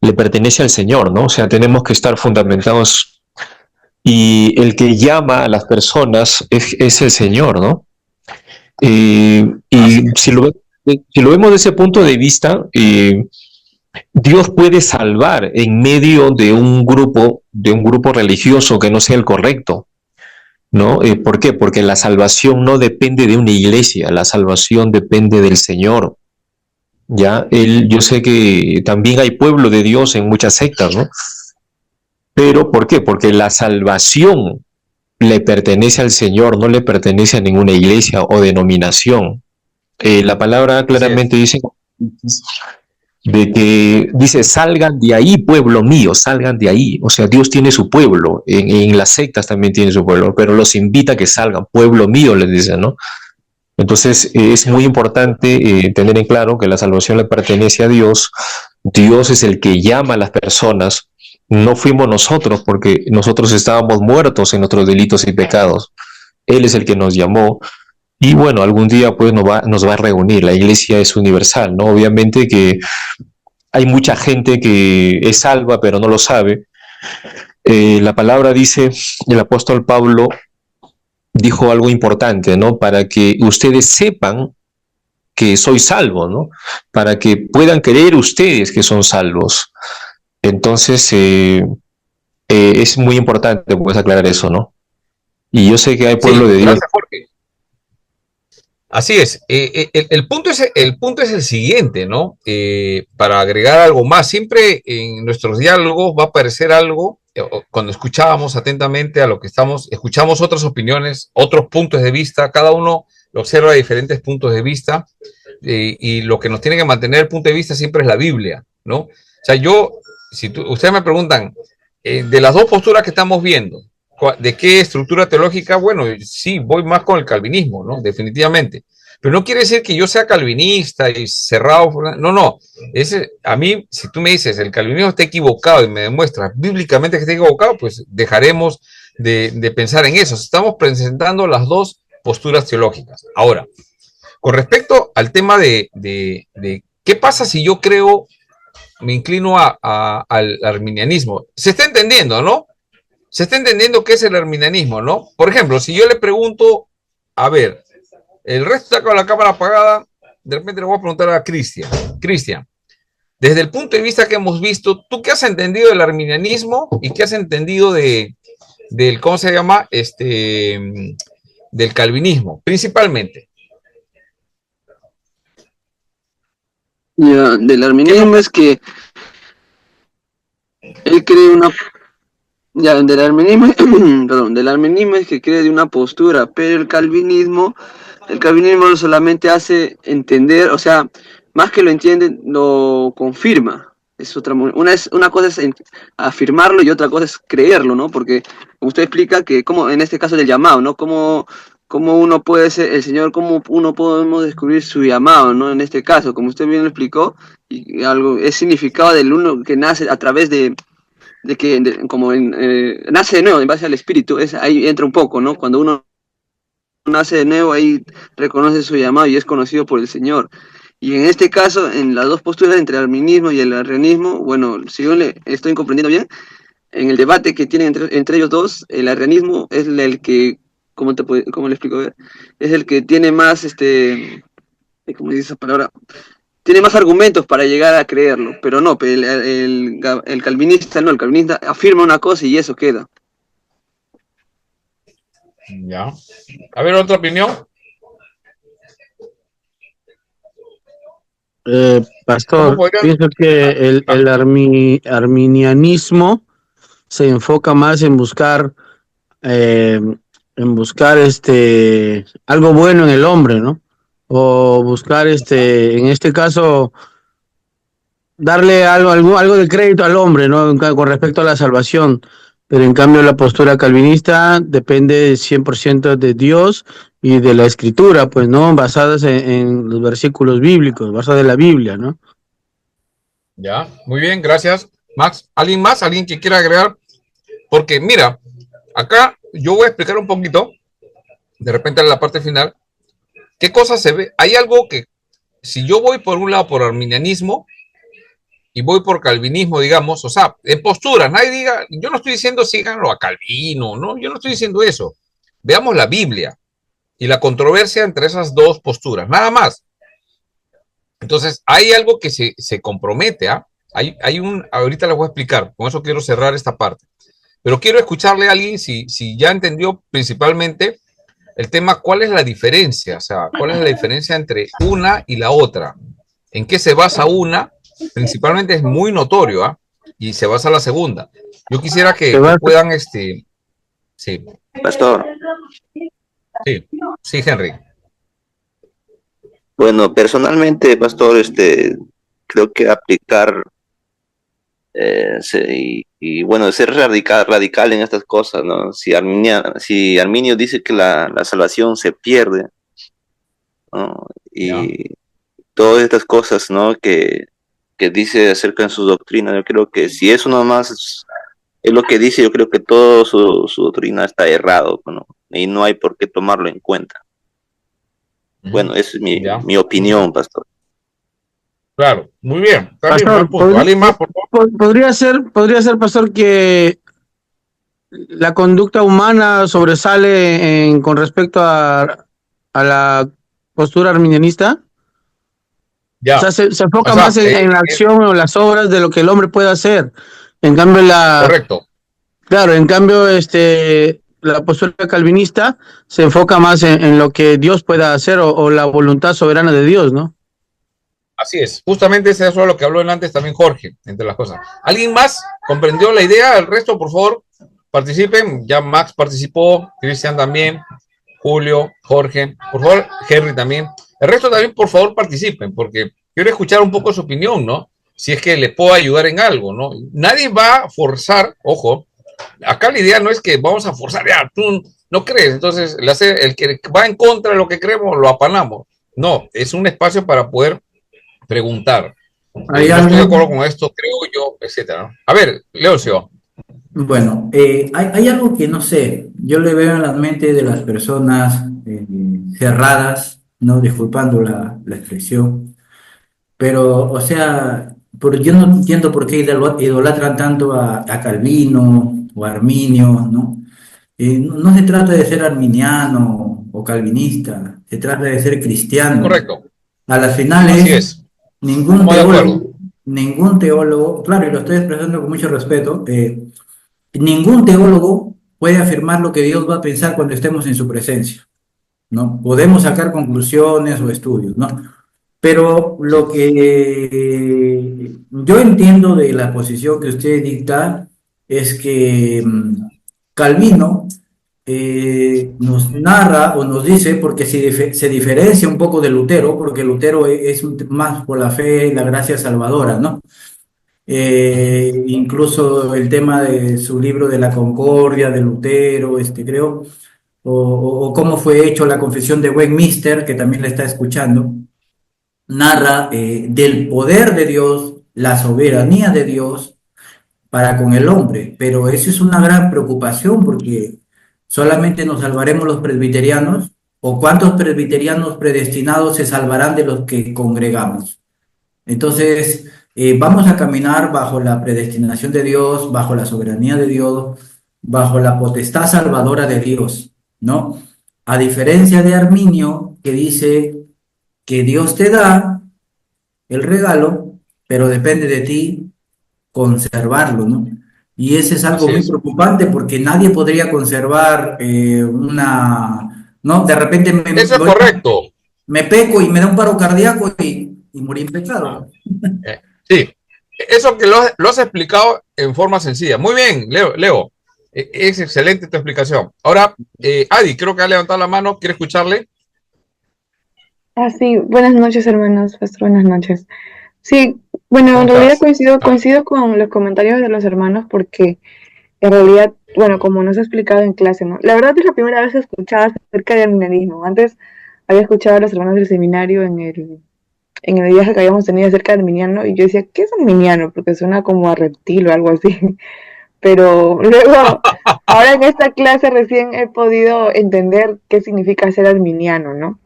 le pertenece al Señor, ¿no? O sea, tenemos que estar fundamentados y el que llama a las personas es el Señor, ¿no? Y si lo vemos desde ese punto de vista, Dios puede salvar en medio de un grupo religioso que no sea el correcto, ¿no? ¿Por qué? Porque la salvación no depende de una iglesia, la salvación depende del Señor. ¿Ya? Yo sé que también hay pueblo de Dios en muchas sectas, ¿no? Pero ¿por qué? Porque la salvación le pertenece al Señor, no le pertenece a ninguna iglesia o denominación. La palabra claramente dice salgan de ahí, pueblo mío, salgan de ahí. O sea, Dios tiene su pueblo, en las sectas también tiene su pueblo, pero los invita a que salgan, pueblo mío, les dice, ¿no? Entonces es muy importante tener en claro que la salvación le pertenece a Dios. Dios es el que llama a las personas, no fuimos nosotros, porque nosotros estábamos muertos en nuestros delitos y pecados. Él es el que nos llamó. Y bueno, algún día pues nos va a reunir. La iglesia es universal, ¿no? Obviamente que hay mucha gente que es salva, pero no lo sabe. La palabra dice, el apóstol Pablo dijo algo importante, ¿no? Para que ustedes sepan que soy salvo, ¿no? Para que puedan creer ustedes que son salvos. Entonces, es muy importante pues aclarar eso, ¿no? Y yo sé que hay pueblo de Dios. Gracias, Jorge. Así es. El punto es el siguiente, ¿no? Para agregar algo más, siempre en nuestros diálogos va a aparecer algo cuando escuchábamos atentamente a lo que escuchamos otras opiniones, otros puntos de vista, cada uno lo observa de diferentes puntos de vista, y lo que nos tiene que mantener el punto de vista siempre es la Biblia, ¿no? O sea, ustedes me preguntan, de las dos posturas que estamos viendo, ¿de qué estructura teológica? Bueno, sí, voy más con el calvinismo, ¿no? Definitivamente. Pero no quiere decir que yo sea calvinista y cerrado. No. A mí, si tú me dices el calvinismo está equivocado y me demuestras bíblicamente que está equivocado, pues dejaremos de pensar en eso. Estamos presentando las dos posturas teológicas. Ahora, con respecto al tema de qué pasa si yo me inclino al arminianismo. Se está entendiendo, ¿no? Se está entendiendo qué es el arminianismo, ¿no? Por ejemplo, si yo le pregunto, a ver, el resto está con la cámara apagada, de repente le voy a preguntar a Cristian. Cristian, desde el punto de vista que hemos visto, ¿tú qué has entendido del arminianismo y qué has entendido del ¿cómo se llama? Del calvinismo, principalmente? Ya, del arminianismo es que él cree una... Ya, del arminianismo, perdón, del arminianismo es que cree de una postura, pero el calvinismo solamente hace entender, o sea, más que lo entiende, lo confirma. Es una cosa es afirmarlo y otra cosa es creerlo, ¿no? Porque como usted explica que como en este caso del llamado, ¿no? Cómo uno puede ser el Señor, cómo uno podemos descubrir su llamado, ¿no? En este caso, como usted bien lo explicó, y algo es significado del uno que nace a través nace de nuevo en base al Espíritu. Ahí entra un poco, ¿no? Cuando uno nace de nuevo, ahí reconoce su llamado y es conocido por el Señor. Y en este caso, en las dos posturas entre el arminianismo y el arrianismo, bueno, si yo le estoy comprendiendo bien, en el debate que tienen entre ellos dos, el arrianismo es el que, ¿cómo le explico? Es el que tiene más, ¿cómo dice esa palabra? Tiene más argumentos para llegar a creerlo, pero no, el calvinista no, el calvinista afirma una cosa y eso queda. Ya. A ver, otra opinión. Pastor, pienso que el arminianismo se enfoca más en buscar algo bueno en el hombre, ¿no? O buscar en este caso darle algo de crédito al hombre, ¿no? Con respecto a la salvación. Pero en cambio la postura calvinista depende 100% de Dios y de la Escritura, pues, ¿no? Basadas en los versículos bíblicos, basadas en la Biblia, ¿no? Ya, muy bien, gracias. Max, ¿alguien más? ¿Alguien que quiera agregar? Porque mira, acá yo voy a explicar un poquito, de repente en la parte final, qué cosas se ve. Hay algo que, si yo voy por un lado por arminianismo y voy por calvinismo, digamos, o sea, en posturas, nadie diga, yo no estoy diciendo síganlo a Calvino, ¿no? Yo no estoy diciendo eso. Veamos la Biblia y la controversia entre esas dos posturas, nada más. Entonces, hay algo que se compromete, ¿ah? Ahorita les voy a explicar, con eso quiero cerrar esta parte. Pero quiero escucharle a alguien si ya entendió principalmente el tema, cuál es la diferencia, o sea, cuál es la diferencia entre una y la otra. ¿En qué se basa una? Principalmente es muy notorio, ¿ah? Y se basa la segunda. Yo quisiera que puedan, sí. Pastor. Sí, Henry. Bueno, personalmente, pastor, creo que aplicar y bueno, ser radical en estas cosas, ¿no? Si Arminio dice que la salvación se pierde, ¿no? Y todas estas cosas, ¿no? Que dice acerca de su doctrina, yo creo que si eso nomás es lo que dice, yo creo que toda su doctrina está errado, ¿no? Y no hay por qué tomarlo en cuenta. Bueno, esa es mi opinión, pastor. Claro, muy bien. Pastor, podría ser, pastor, que la conducta humana sobresale con respecto a la postura arminianista. O sea, se enfoca más en la acción o las obras de lo que el hombre puede hacer. En cambio, correcto. Claro, en cambio, la postura calvinista se enfoca más en lo que Dios pueda hacer o la voluntad soberana de Dios, ¿no? Así es, justamente eso es lo que habló antes también Jorge, entre las cosas. ¿Alguien más comprendió la idea? El resto, por favor, participen. Ya Max participó, Cristian también, Julio, Jorge, por favor, Henry también. El resto también, por favor, participen, porque quiero escuchar un poco su opinión, ¿no? Si es que le puedo ayudar en algo, ¿no? Nadie va a forzar, ojo, acá la idea no es que vamos a forzar, ya, tú no crees, entonces el que va en contra de lo que creemos lo apanamos. No, es un espacio para poder preguntar. Hay No estoy de algo, acuerdo con esto, creo yo, etcétera, ¿no? A ver, Leoncio. bueno, hay algo que no sé, yo le veo en la mente de las personas cerradas, no disculpando la expresión, pero, o sea, yo no entiendo por qué idolatran tanto a Calvino o a Arminio, ¿no? No se trata de ser arminiano o calvinista, se trata de ser cristiano. Correcto. A las Así finales, es. ningún Estamos de acuerdo. ningún teólogo, claro, y lo estoy expresando con mucho respeto, ningún teólogo puede afirmar lo que Dios va a pensar cuando estemos en su presencia, ¿no? Podemos sacar conclusiones o estudios, ¿no? Pero lo que yo entiendo de la posición que usted dicta es que Calvino nos narra o nos dice, porque se diferencia un poco de Lutero, porque Lutero es más por la fe y la gracia salvadora, ¿no? Incluso el tema de su libro de la Concordia de Lutero, creo, o cómo fue hecho la confesión de Westminster, que también la está escuchando, narra del poder de Dios, la soberanía de Dios para con el hombre, pero eso es una gran preocupación porque solamente nos salvaremos los presbiterianos, o cuántos presbiterianos predestinados se salvarán de los que congregamos. Entonces, vamos a caminar bajo la predestinación de Dios, bajo la soberanía de Dios, bajo la potestad salvadora de Dios, ¿no? A diferencia de Arminio, que dice que Dios te da el regalo, pero depende de ti conservarlo, ¿no? Y ese es algo Así muy es. preocupante porque nadie podría conservar ¿no? De repente Eso es correcto. me peco y me da un paro cardíaco y morí en pecado. Sí, eso que lo has explicado en forma sencilla. Muy bien, Leo. Es excelente tu explicación. Ahora, Adi, creo que ha levantado la mano. ¿Quiere escucharle? Sí, buenas noches, hermanos, pastor, buenas noches. Sí, bueno, ¿Cómo en realidad estás? coincido con los comentarios de los hermanos porque en realidad, bueno, como nos ha explicado en clase, ¿no? La verdad es la primera vez que escuchaba acerca del arminianismo. Antes había escuchado a los hermanos del seminario en el viaje que habíamos tenido acerca del arminiano y yo decía, ¿qué es arminiano? Porque suena como a reptil o algo así. Pero luego, ahora en esta clase recién he podido entender qué significa ser arminiano, ¿no?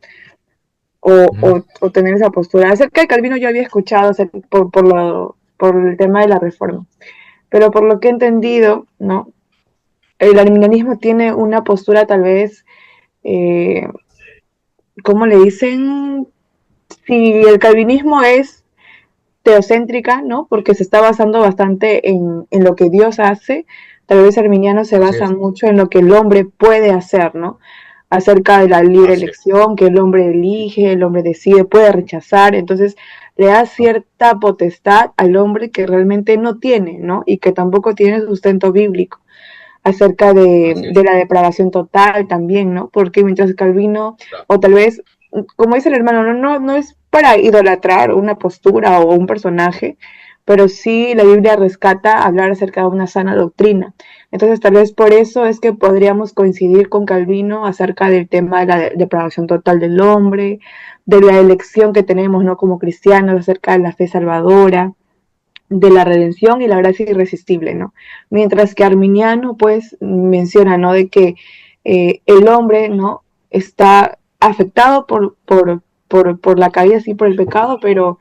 O tener esa postura. Acerca de Calvino yo había escuchado por el tema de la reforma, pero por lo que he entendido, ¿no? El arminianismo tiene una postura tal vez, ¿cómo le dicen? Si el calvinismo es teocéntrica, ¿no? Porque se está basando bastante en lo que Dios hace, tal vez Arminiano se basa mucho en lo que el hombre puede hacer, ¿no? Acerca de la libre elección, que el hombre elige, el hombre decide, puede rechazar, entonces le da cierta potestad al hombre que realmente no tiene, ¿no? Y que tampoco tiene sustento bíblico acerca de la depravación total también, ¿no? Porque mientras Calvino, o tal vez, como dice el hermano, no es para idolatrar una postura o un personaje, pero sí la Biblia rescata hablar acerca de una sana doctrina. Entonces tal vez por eso es que podríamos coincidir con Calvino acerca del tema de la depravación total del hombre, de la elección que tenemos, ¿no? Como cristianos, acerca de la fe salvadora, de la redención y la gracia irresistible, ¿no? Mientras que Arminiano, pues, menciona, ¿no? De que el hombre, ¿no? Está afectado por la caída, sí, por el pecado, pero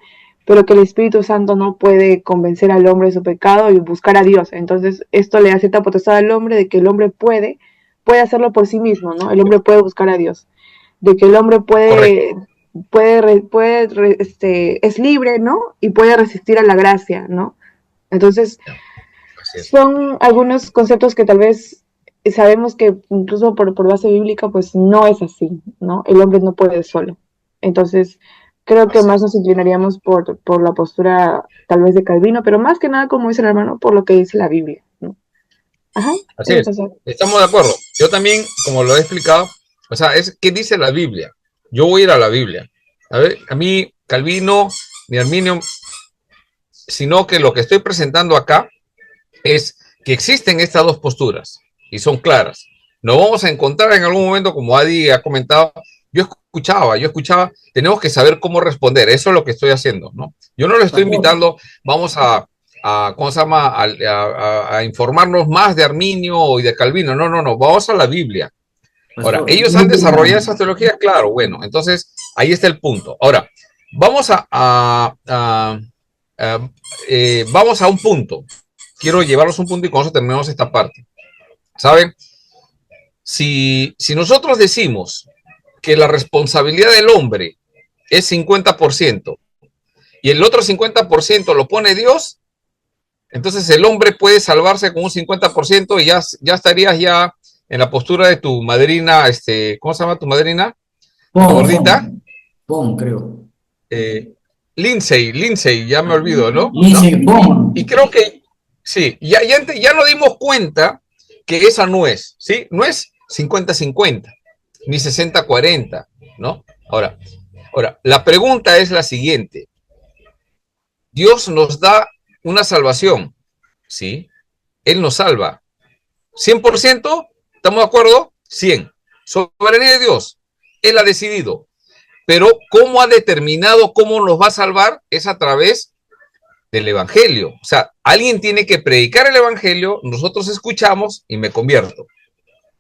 que el Espíritu Santo no puede convencer al hombre de su pecado y buscar a Dios. Entonces, esto le da cierta potestad al hombre de que el hombre puede hacerlo por sí mismo, ¿no? El hombre puede buscar a Dios. De que el hombre es libre, ¿no? Y puede resistir a la gracia, ¿no? Entonces, son algunos conceptos que tal vez sabemos que incluso por base bíblica, pues no es así, ¿no? El hombre no puede solo. Entonces, creo que más nos inclinaríamos por la postura tal vez de Calvino, pero más que nada, como dice el hermano, por lo que dice la Biblia, ¿no? Ajá. Así es, estamos de acuerdo. Yo también, como lo he explicado, o sea, ¿qué dice la Biblia? Yo voy a ir a la Biblia. A ver, a mí, Calvino, ni Arminio, sino que lo que estoy presentando acá es que existen estas dos posturas y son claras. Nos vamos a encontrar en algún momento, como Adi ha comentado, yo escuchaba, tenemos que saber cómo responder, eso es lo que estoy haciendo, ¿no? Yo no lo estoy invitando, vamos ¿cómo se llama? A informarnos más de Arminio y de Calvino, no, vamos a la Biblia. Ahora, ellos han desarrollado esas teologías, claro, bueno, entonces ahí está el punto. Ahora, vamos vamos a un punto. Quiero llevarlos a un punto y con eso terminamos esta parte. ¿Saben? Si nosotros decimos que la responsabilidad del hombre es 50% y el otro 50% lo pone Dios, entonces el hombre puede salvarse con un 50% y ya estarías ya en la postura de tu madrina, ¿cómo se llama tu madrina? Gordita. Pon, creo. Lindsay, ya me olvido, ¿no? Lindsay, Pon. Y creo que, sí, ya nos dimos cuenta que esa no es, ¿sí? No es 50-50, ni 60-40, ¿no? Ahora, la pregunta es la siguiente. Dios nos da una salvación, ¿sí? Él nos salva. 100%, ¿estamos de acuerdo? 100. Soberanía de Dios. Él ha decidido. Pero ¿cómo ha determinado cómo nos va a salvar? Es a través del Evangelio. O sea, alguien tiene que predicar el Evangelio, nosotros escuchamos y me convierto.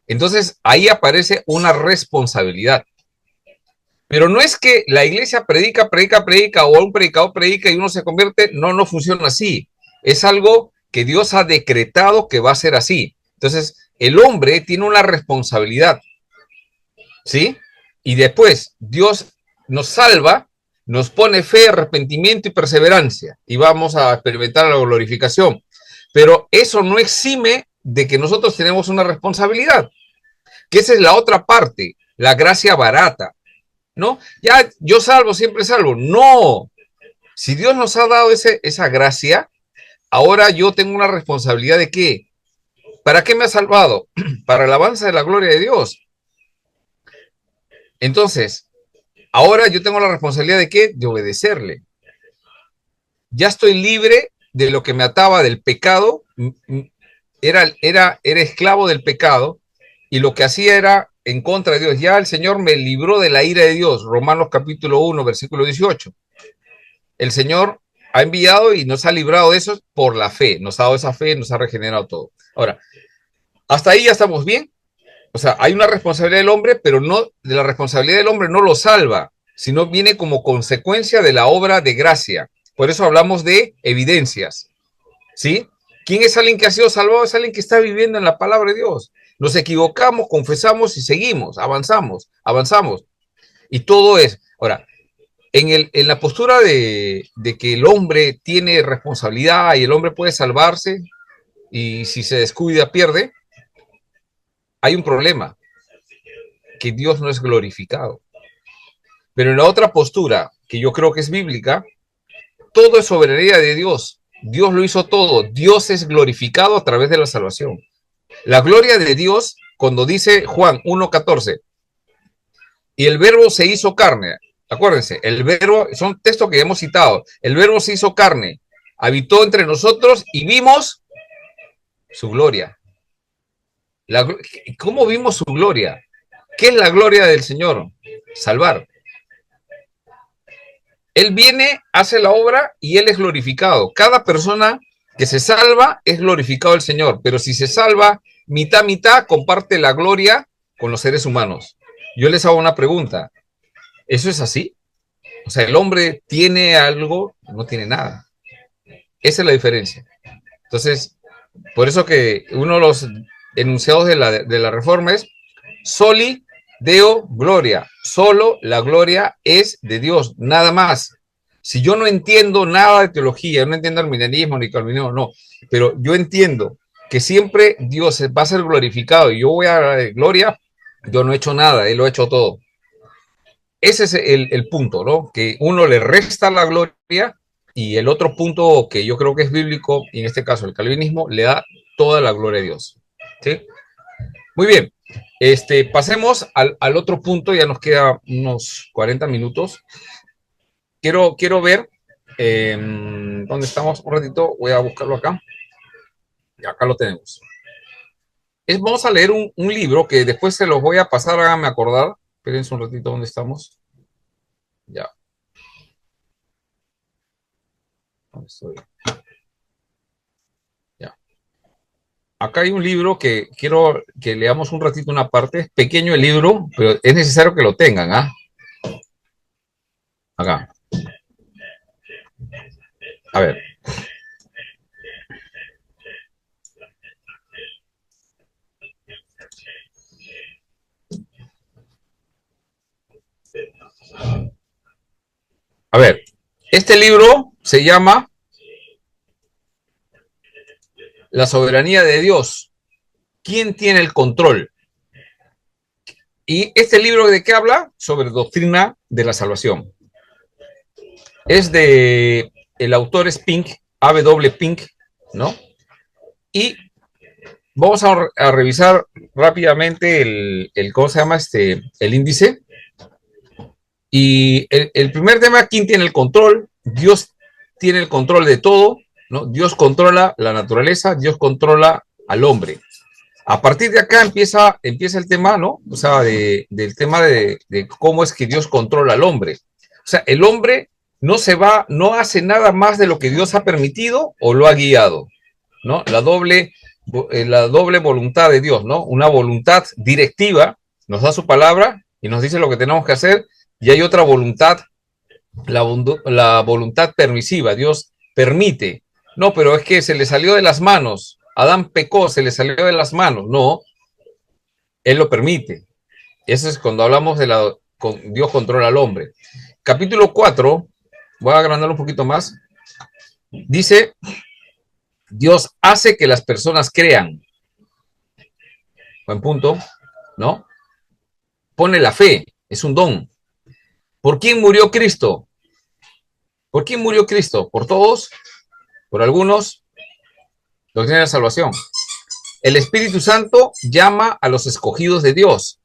Entonces, ahí aparece una responsabilidad. Pero no es que la iglesia predica, o un predicador predica y uno se convierte. No funciona así. Es algo que Dios ha decretado que va a ser así. Entonces, el hombre tiene una responsabilidad, ¿sí? Y después, Dios nos salva, nos pone fe, arrepentimiento y perseverancia, y vamos a experimentar la glorificación. Pero eso no exime de que nosotros tenemos una responsabilidad, que esa es la otra parte, la gracia barata, ¿no? Ya, yo salvo, siempre salvo. No. Si Dios nos ha dado esa gracia, ahora yo tengo una responsabilidad de ¿qué? ¿Para qué me ha salvado? Para la alabanza de la gloria de Dios. Entonces, ahora yo tengo la responsabilidad de ¿qué? De obedecerle. Ya estoy libre de lo que me ataba del pecado. Era esclavo del pecado y lo que hacía era en contra de Dios. Ya el Señor me libró de la ira de Dios. Romanos capítulo 1, versículo 18. El Señor ha enviado y nos ha librado de eso por la fe. Nos ha dado esa fe, nos ha regenerado todo. Ahora, hasta ahí ya estamos bien. O sea, hay una responsabilidad del hombre, pero no de la responsabilidad del hombre no lo salva, sino viene como consecuencia de la obra de gracia. Por eso hablamos de evidencias, ¿sí? ¿Quién es alguien que ha sido salvado? Es alguien que está viviendo en la palabra de Dios. Nos equivocamos, confesamos y seguimos, avanzamos. Y todo es. Ahora, en la postura de que el hombre tiene responsabilidad y el hombre puede salvarse, y si se descuida pierde, hay un problema, que Dios no es glorificado. Pero en la otra postura, que yo creo que es bíblica, todo es soberanía de Dios. Dios lo hizo todo. Dios es glorificado a través de la salvación. La gloria de Dios, cuando dice Juan 1:14, y el verbo se hizo carne. Acuérdense, el verbo, son textos que hemos citado. El verbo se hizo carne, habitó entre nosotros y vimos su gloria. ¿Cómo vimos su gloria? ¿Qué es la gloria del Señor? Salvar. Él viene, hace la obra y Él es glorificado. Cada persona que se salva es glorificado el Señor, pero si se salva mitad, comparte la gloria con los seres humanos. Yo les hago una pregunta. ¿Eso es así? O sea, ¿el hombre tiene algo? No tiene nada. Esa es la diferencia. Entonces, por eso que uno de los enunciados de la reforma es soli deo gloria. Solo la gloria es de Dios, nada más. Si yo no entiendo nada de teología, no entiendo arminianismo ni calvinismo, no, pero yo entiendo que siempre Dios va a ser glorificado y yo voy a la gloria, yo no he hecho nada, Él lo ha hecho todo. ese es el punto, ¿no? Que uno le resta la gloria y el otro punto que yo creo que es bíblico, y en este caso el calvinismo, le da toda la gloria a Dios. ¿Sí? Muy bien. Pasemos al otro punto, ya nos queda unos 40 minutos. Quiero ver dónde estamos. Un ratito, voy a buscarlo acá. Y acá lo tenemos. Vamos a leer un libro que después se los voy a pasar, háganme acordar. Espérense un ratito, ¿dónde estamos? Ya. ¿Dónde estoy? Ya. Acá hay un libro que quiero que leamos un ratito una parte. Es pequeño el libro, pero es necesario que lo tengan, ¿ah? Acá. A ver. A ver, este libro se llama La soberanía de Dios. ¿Quién tiene el control? Y este libro, ¿de qué habla? Sobre doctrina de la salvación. Es de, el autor es Pink, A.W. Pink, ¿no? Y vamos a revisar rápidamente ¿cómo se llama? El índice. Y el primer tema, ¿quién tiene el control? Dios tiene el control de todo, ¿no? Dios controla la naturaleza, Dios controla al hombre. A partir de acá empieza el tema, ¿no? O sea, del tema de cómo es que Dios controla al hombre. O sea, el hombre no hace nada más de lo que Dios ha permitido o lo ha guiado, ¿no? La doble voluntad de Dios, ¿no? Una voluntad directiva, nos da su palabra y nos dice lo que tenemos que hacer, y hay otra voluntad, la voluntad permisiva. Dios permite. No, pero es que se le salió de las manos. Adán pecó, se le salió de las manos. No, él lo permite. Eso es cuando hablamos de Dios controla al hombre. Capítulo 4, voy a agrandarlo un poquito más. Dice, Dios hace que las personas crean. Buen punto, ¿no? Pone la fe, es un don. ¿Por quién murió Cristo? ¿Por quién murió Cristo? ¿Por todos? ¿Por algunos? Doctrina de la salvación. El Espíritu Santo llama a los escogidos de Dios.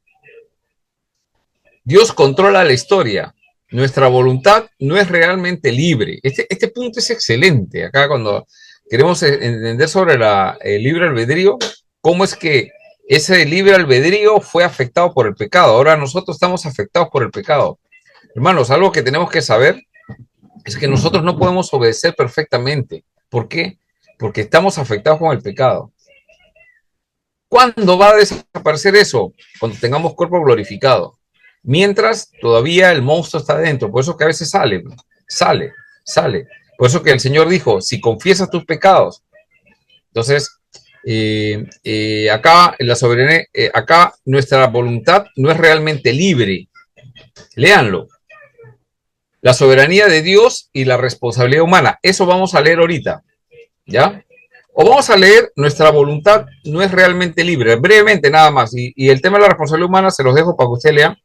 Dios controla la historia. Nuestra voluntad no es realmente libre. Este punto es excelente. Acá cuando queremos entender sobre el libre albedrío, cómo es que ese libre albedrío fue afectado por el pecado. Ahora nosotros estamos afectados por el pecado. Hermanos, algo que tenemos que saber es que nosotros no podemos obedecer perfectamente. ¿Por qué? Porque estamos afectados con el pecado. ¿Cuándo va a desaparecer eso? Cuando tengamos cuerpo glorificado. Mientras todavía el monstruo está dentro. Por eso que a veces sale. Por eso que el Señor dijo, si confiesas tus pecados. Entonces, acá en la soberanía, acá nuestra voluntad no es realmente libre. Léanlo. La soberanía de Dios y la responsabilidad humana. Eso vamos a leer ahorita. ¿Ya? O vamos a leer, nuestra voluntad no es realmente libre. Brevemente nada más. Y el tema de la responsabilidad humana se los dejo para que ustedes lean.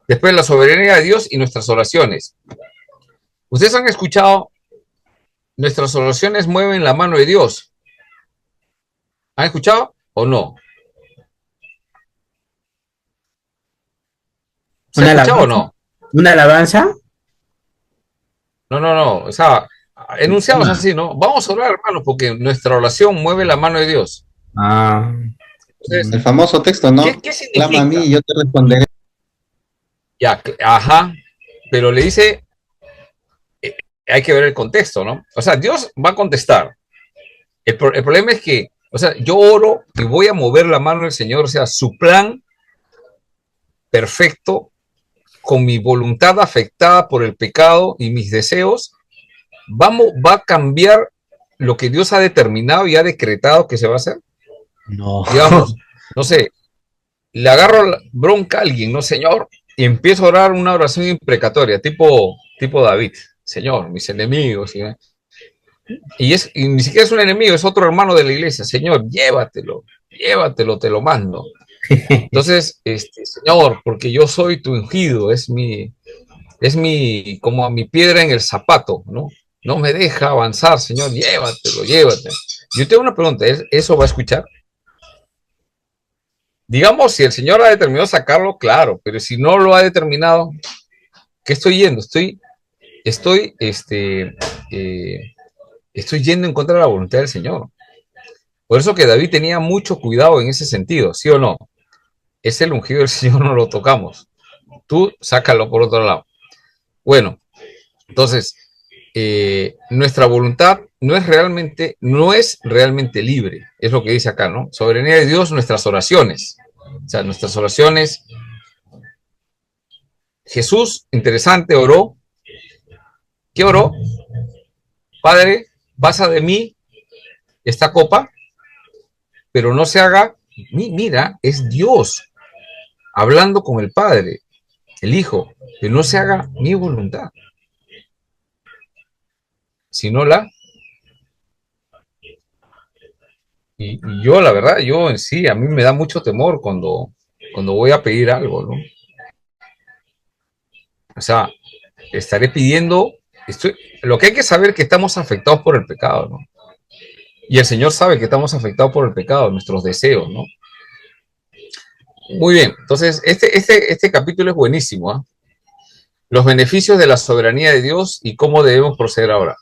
Después la soberanía de Dios y nuestras oraciones. Ustedes han escuchado, nuestras oraciones mueven la mano de Dios. ¿Han escuchado o no? ¿Se ha escuchado o no? ¿Una alabanza? No. O sea, enunciados así, ¿no? Vamos a orar, hermanos, porque nuestra oración mueve la mano de Dios. Entonces, el famoso texto, ¿no? ¿Qué significa? Clama a mí y yo te responderé. Ya, ajá, pero le dice, hay que ver el contexto, ¿no? O sea, Dios va a contestar. El problema es que, o sea, yo oro y voy a mover la mano del Señor, o sea, su plan perfecto, con mi voluntad afectada por el pecado y mis deseos, va a cambiar lo que Dios ha determinado y ha decretado que se va a hacer. No. Digamos, no sé, le agarro la bronca a alguien, ¿no, Señor? Y empiezo a orar una oración imprecatoria, tipo David. Señor, mis enemigos. Y ni siquiera es un enemigo, es otro hermano de la iglesia. Señor, llévatelo, te lo mando. Entonces, Señor, porque yo soy tu ungido, es mi Es como mi piedra en el zapato, ¿no? No me deja avanzar, Señor, llévatelo, llévate. Yo tengo una pregunta, ¿eso va a escuchar? Digamos, si el Señor ha determinado sacarlo, claro, pero si no lo ha determinado, ¿qué estoy yendo? Estoy yendo en contra de la voluntad del Señor. Por eso que David tenía mucho cuidado en ese sentido, ¿sí o no? Es el ungido del Señor, no lo tocamos. Tú sácalo por otro lado. Bueno, entonces, nuestra voluntad no es realmente libre, es lo que dice acá, ¿no? Soberanía de Dios, nuestras oraciones. O sea, nuestras oraciones. Jesús, interesante, oró. ¿Qué oró? Padre, pasa de mí esta copa, pero no se haga. Mira, es Dios hablando con el Padre, el Hijo, que no se haga mi voluntad, sino la. Y yo, la verdad, yo en sí, a mí me da mucho temor cuando voy a pedir algo, ¿no? O sea, estaré pidiendo, lo que hay que saber es que estamos afectados por el pecado, ¿no? Y el Señor sabe que estamos afectados por el pecado, nuestros deseos, ¿no? Muy bien, entonces este capítulo es buenísimo, ¿eh? Los beneficios de la soberanía de Dios y cómo debemos proceder ahora.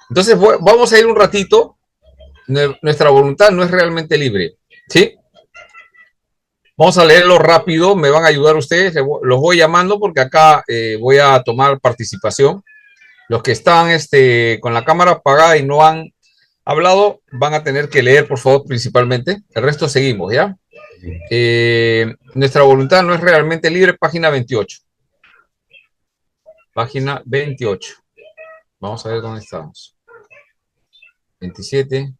Entonces vamos a ir un ratito. Nuestra voluntad no es realmente libre, ¿sí? Vamos a leerlo rápido, me van a ayudar ustedes, los voy llamando porque acá voy a tomar participación. Los que están con la cámara apagada y no han hablado van a tener que leer, por favor, principalmente. El resto seguimos, ¿ya? Nuestra voluntad no es realmente libre, página 28. Página 28. Vamos a ver dónde estamos. 27,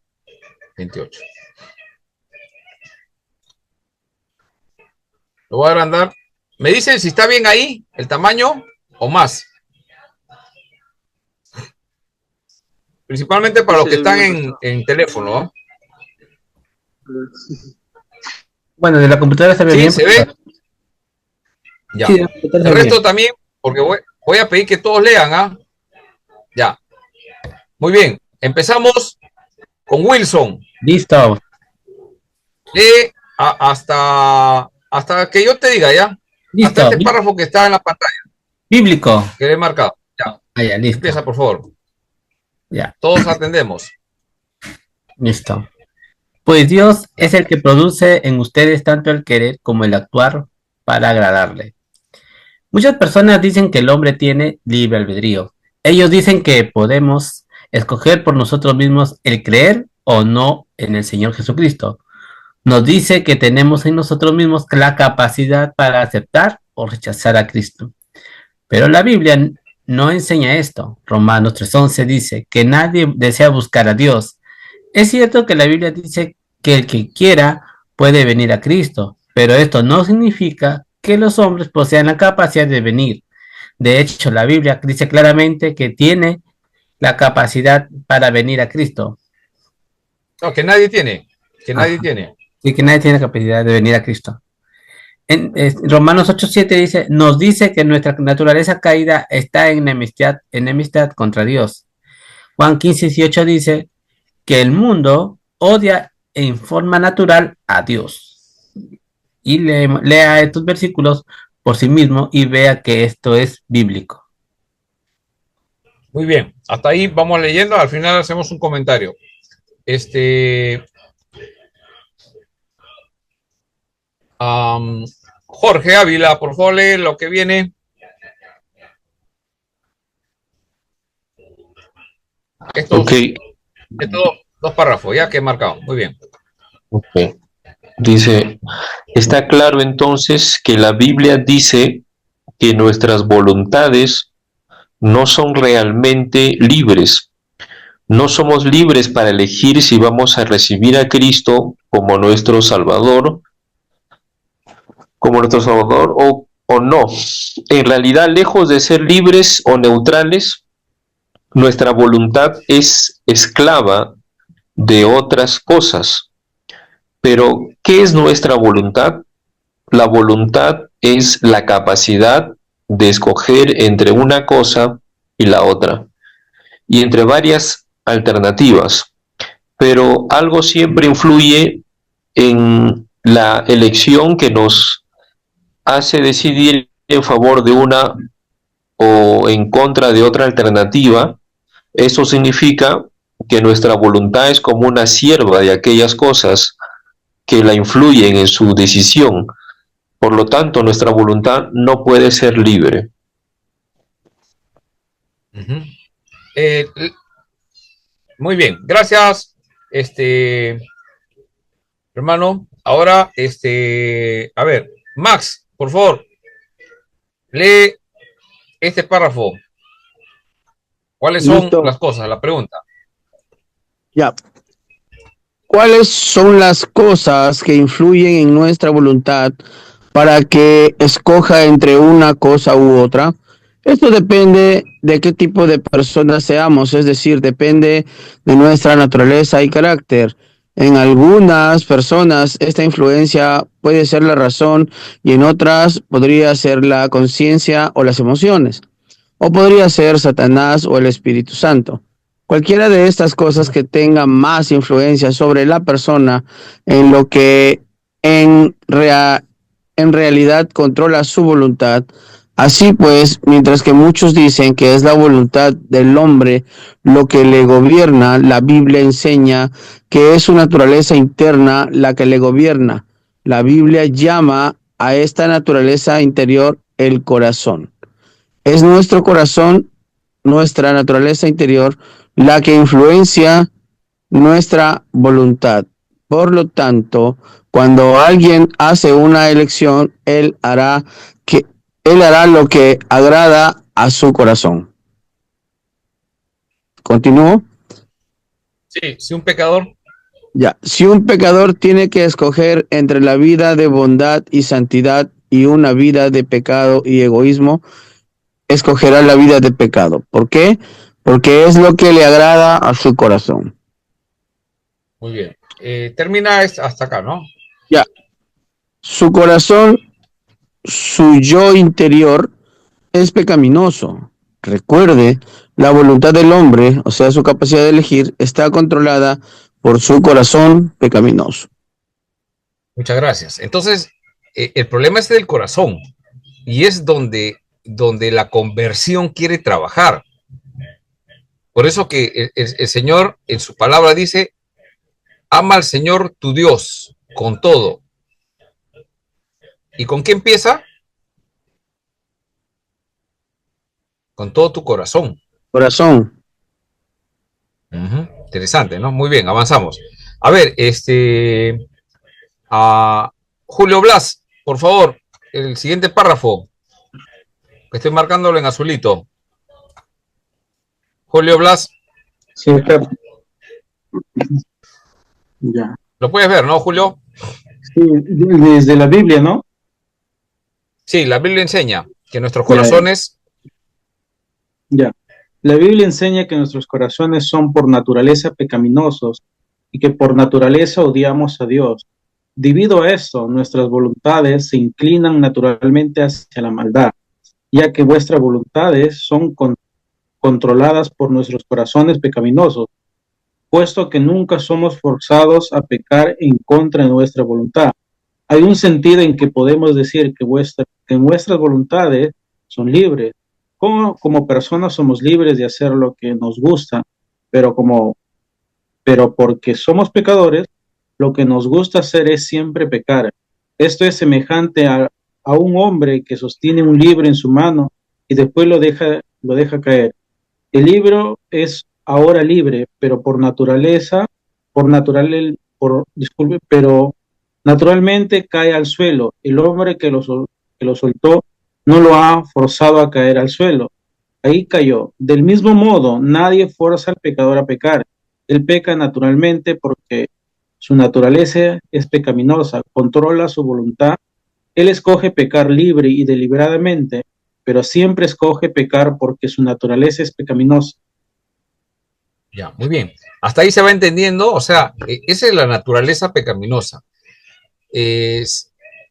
28. Lo voy a agrandar. ¿Me dicen si está bien ahí el tamaño o más? Principalmente para los que están en teléfono, ¿no? Bueno, de la computadora se ve bien. ¿Sí? ¿Se ve? Ya. Sí, el resto también, porque voy a pedir que todos lean, ¿ah? Ya. Muy bien. Empezamos con Wilson. Listo. Lee hasta que yo te diga, ¿ya? Listo. Hasta este párrafo que está en la pantalla. Bíblico. Que le he marcado. Ya. Ya, listo. Empieza, por favor. Ya. Todos atendemos. Listo. Pues Dios es el que produce en ustedes tanto el querer como el actuar para agradarle. Muchas personas dicen que el hombre tiene libre albedrío. Ellos dicen que podemos escoger por nosotros mismos el creer o no en el Señor Jesucristo. Nos dice que tenemos en nosotros mismos la capacidad para aceptar o rechazar a Cristo. Pero la Biblia no enseña esto. Romanos 3:11 dice que nadie desea buscar a Dios. Es cierto que la Biblia dice que el que quiera puede venir a Cristo, pero esto no significa que los hombres posean la capacidad de venir. De hecho, la Biblia dice claramente que tiene la capacidad para venir a Cristo. No, que nadie tiene. Que nadie tiene. Sí, que nadie tiene la capacidad de venir a Cristo. Romanos 8:7 dice, nos dice que nuestra naturaleza caída está en enemistad contra Dios. Juan 15:18 dice que el mundo odia en forma natural a Dios. Y lea estos versículos por sí mismo y vea que esto es bíblico. Muy bien, hasta ahí vamos leyendo, al final hacemos un comentario. Jorge Ávila, por favor, lee lo que viene. Estos dos párrafos, ya que he marcado. Muy bien. Okay. Dice, está claro entonces que la Biblia dice que nuestras voluntades no son realmente libres. No somos libres para elegir si vamos a recibir a Cristo como nuestro Salvador o no. En realidad, lejos de ser libres o neutrales, nuestra voluntad es esclava de otras cosas. Pero, ¿qué es nuestra voluntad? La voluntad es la capacidad de escoger entre una cosa y la otra, y entre varias alternativas, pero algo siempre influye en la elección que nos hace decidir en favor de una o en contra de otra alternativa. Eso significa que nuestra voluntad es como una sierva de aquellas cosas que la influyen en su decisión. Por lo tanto, nuestra voluntad no puede ser libre. Ujú. Eh, Muy bien, gracias, hermano. Ahora, a ver, Max, por favor, lee este párrafo. ¿Cuáles son Listo. las cosas? La pregunta. Ya. ¿Cuáles son las cosas que influyen en nuestra voluntad para que escoja entre una cosa u otra? Esto depende de qué tipo de personas seamos, es decir, depende de nuestra naturaleza y carácter. En algunas personas esta influencia puede ser la razón y en otras podría ser la conciencia o las emociones, o podría ser Satanás o el Espíritu Santo. Cualquiera de estas cosas que tenga más influencia sobre la persona en lo que en, en realidad controla su voluntad. Así pues, mientras que muchos dicen que es la voluntad del hombre lo que le gobierna, la Biblia enseña que es su naturaleza interna la que le gobierna. La Biblia llama a esta naturaleza interior el corazón. Es nuestro corazón, nuestra naturaleza interior, la que influencia nuestra voluntad. Por lo tanto, cuando alguien hace una elección, él hará lo que agrada a su corazón. ¿Continúo? Sí, si un pecador. Ya, si un pecador tiene que escoger entre la vida de bondad y santidad y una vida de pecado y egoísmo, escogerá la vida de pecado. ¿Por qué? Porque es lo que le agrada a su corazón. Muy bien. Termina hasta acá, ¿no? Ya. Su corazón, su yo interior, es pecaminoso. Recuerde, la voluntad del hombre, o sea, su capacidad de elegir, está controlada por su corazón pecaminoso. Muchas gracias. Entonces, el problema es del corazón y es donde la conversión quiere trabajar. Por eso que el Señor en su palabra dice, ama al Señor tu Dios con todo. ¿Y con qué empieza? Con todo tu corazón. Corazón. Interesante, ¿no? Muy bien, avanzamos. A ver, Julio Blas, por favor, el siguiente párrafo, que estoy marcándolo en azulito. Julio Blas. Sí, claro. Ya. Lo puedes ver, ¿no, Julio? Sí, desde la Biblia, ¿no? Sí, la Biblia enseña que nuestros corazones... Ya. La Biblia enseña que nuestros corazones son por naturaleza pecaminosos y que por naturaleza odiamos a Dios. Debido a esto, nuestras voluntades se inclinan naturalmente hacia la maldad, ya que vuestras voluntades son controladas por nuestros corazones pecaminosos, puesto que nunca somos forzados a pecar en contra de nuestra voluntad. Hay un sentido en que podemos decir que nuestras voluntades son libres. Como personas somos libres de hacer lo que nos gusta, pero porque somos pecadores, lo que nos gusta hacer es siempre pecar. Esto es semejante a un hombre que sostiene un libro en su mano y después lo deja caer. El libro es ahora libre, pero pero naturalmente cae al suelo. El hombre que lo soltó no lo ha forzado a caer al suelo. Ahí cayó. Del mismo modo, nadie forza al pecador a pecar. Él peca naturalmente porque su naturaleza es pecaminosa, controla su voluntad. Él escoge pecar libre y deliberadamente, pero siempre escoge pecar porque su naturaleza es pecaminosa. Ya, muy bien. Hasta ahí se va entendiendo, o sea, esa es la naturaleza pecaminosa.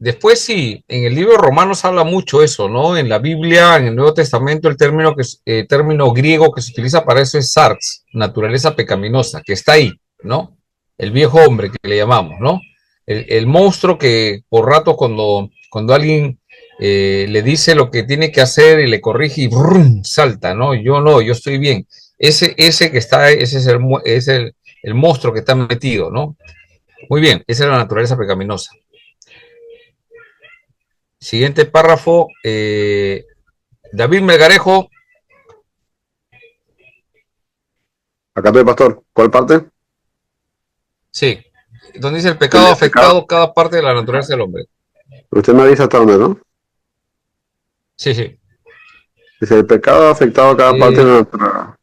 Después sí, en el libro de Romanos habla mucho eso, ¿no? En la Biblia, en el Nuevo Testamento, el término griego que se utiliza para eso es sarx, naturaleza pecaminosa, que está ahí, ¿no? El viejo hombre que le llamamos, ¿no? El monstruo que por rato cuando alguien le dice lo que tiene que hacer y le corrige y ¡brum! Salta, ¿no? Yo no, yo estoy bien. Ese que está, ese es el monstruo que está metido, ¿no? Muy bien, esa es la naturaleza pecaminosa. Siguiente párrafo, David Melgarejo. Acá estoy, pastor. ¿Cuál parte? Sí, donde dice el pecado ha afectado cada parte de la naturaleza del hombre. Usted me avisa hasta dónde, ¿no? Sí, sí. Dice, el pecado ha afectado cada parte de la naturaleza.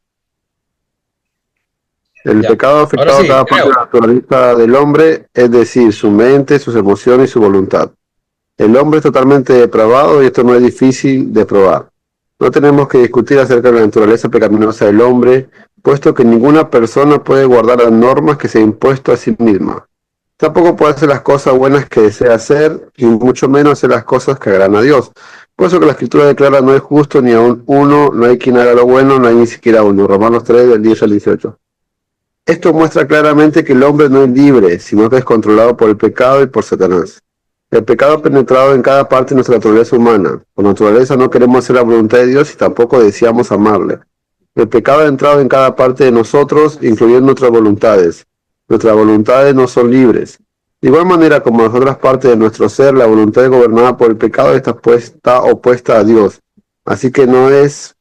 El Ya. pecado ha Ahora afectado sí, cada parte de la naturaleza del hombre, es decir, su mente, sus emociones y su voluntad. El hombre es totalmente depravado y esto no es difícil de probar. No tenemos que discutir acerca de la naturaleza pecaminosa del hombre, puesto que ninguna persona puede guardar las normas que se ha impuesto a sí misma. Tampoco puede hacer las cosas buenas que desea hacer, y mucho menos hacer las cosas que agradan a Dios. Por eso que la Escritura declara no es justo ni aun uno, no hay quien haga lo bueno, no hay ni siquiera uno. Romanos 3, del 10 al 18. Esto muestra claramente que el hombre no es libre, sino que es controlado por el pecado y por Satanás. El pecado ha penetrado en cada parte de nuestra naturaleza humana. Por naturaleza no queremos hacer la voluntad de Dios y tampoco deseamos amarle. El pecado ha entrado en cada parte de nosotros, incluyendo nuestras voluntades. Nuestras voluntades no son libres. De igual manera como las otras partes de nuestro ser, la voluntad gobernada por el pecado está opuesta a Dios. Así que no es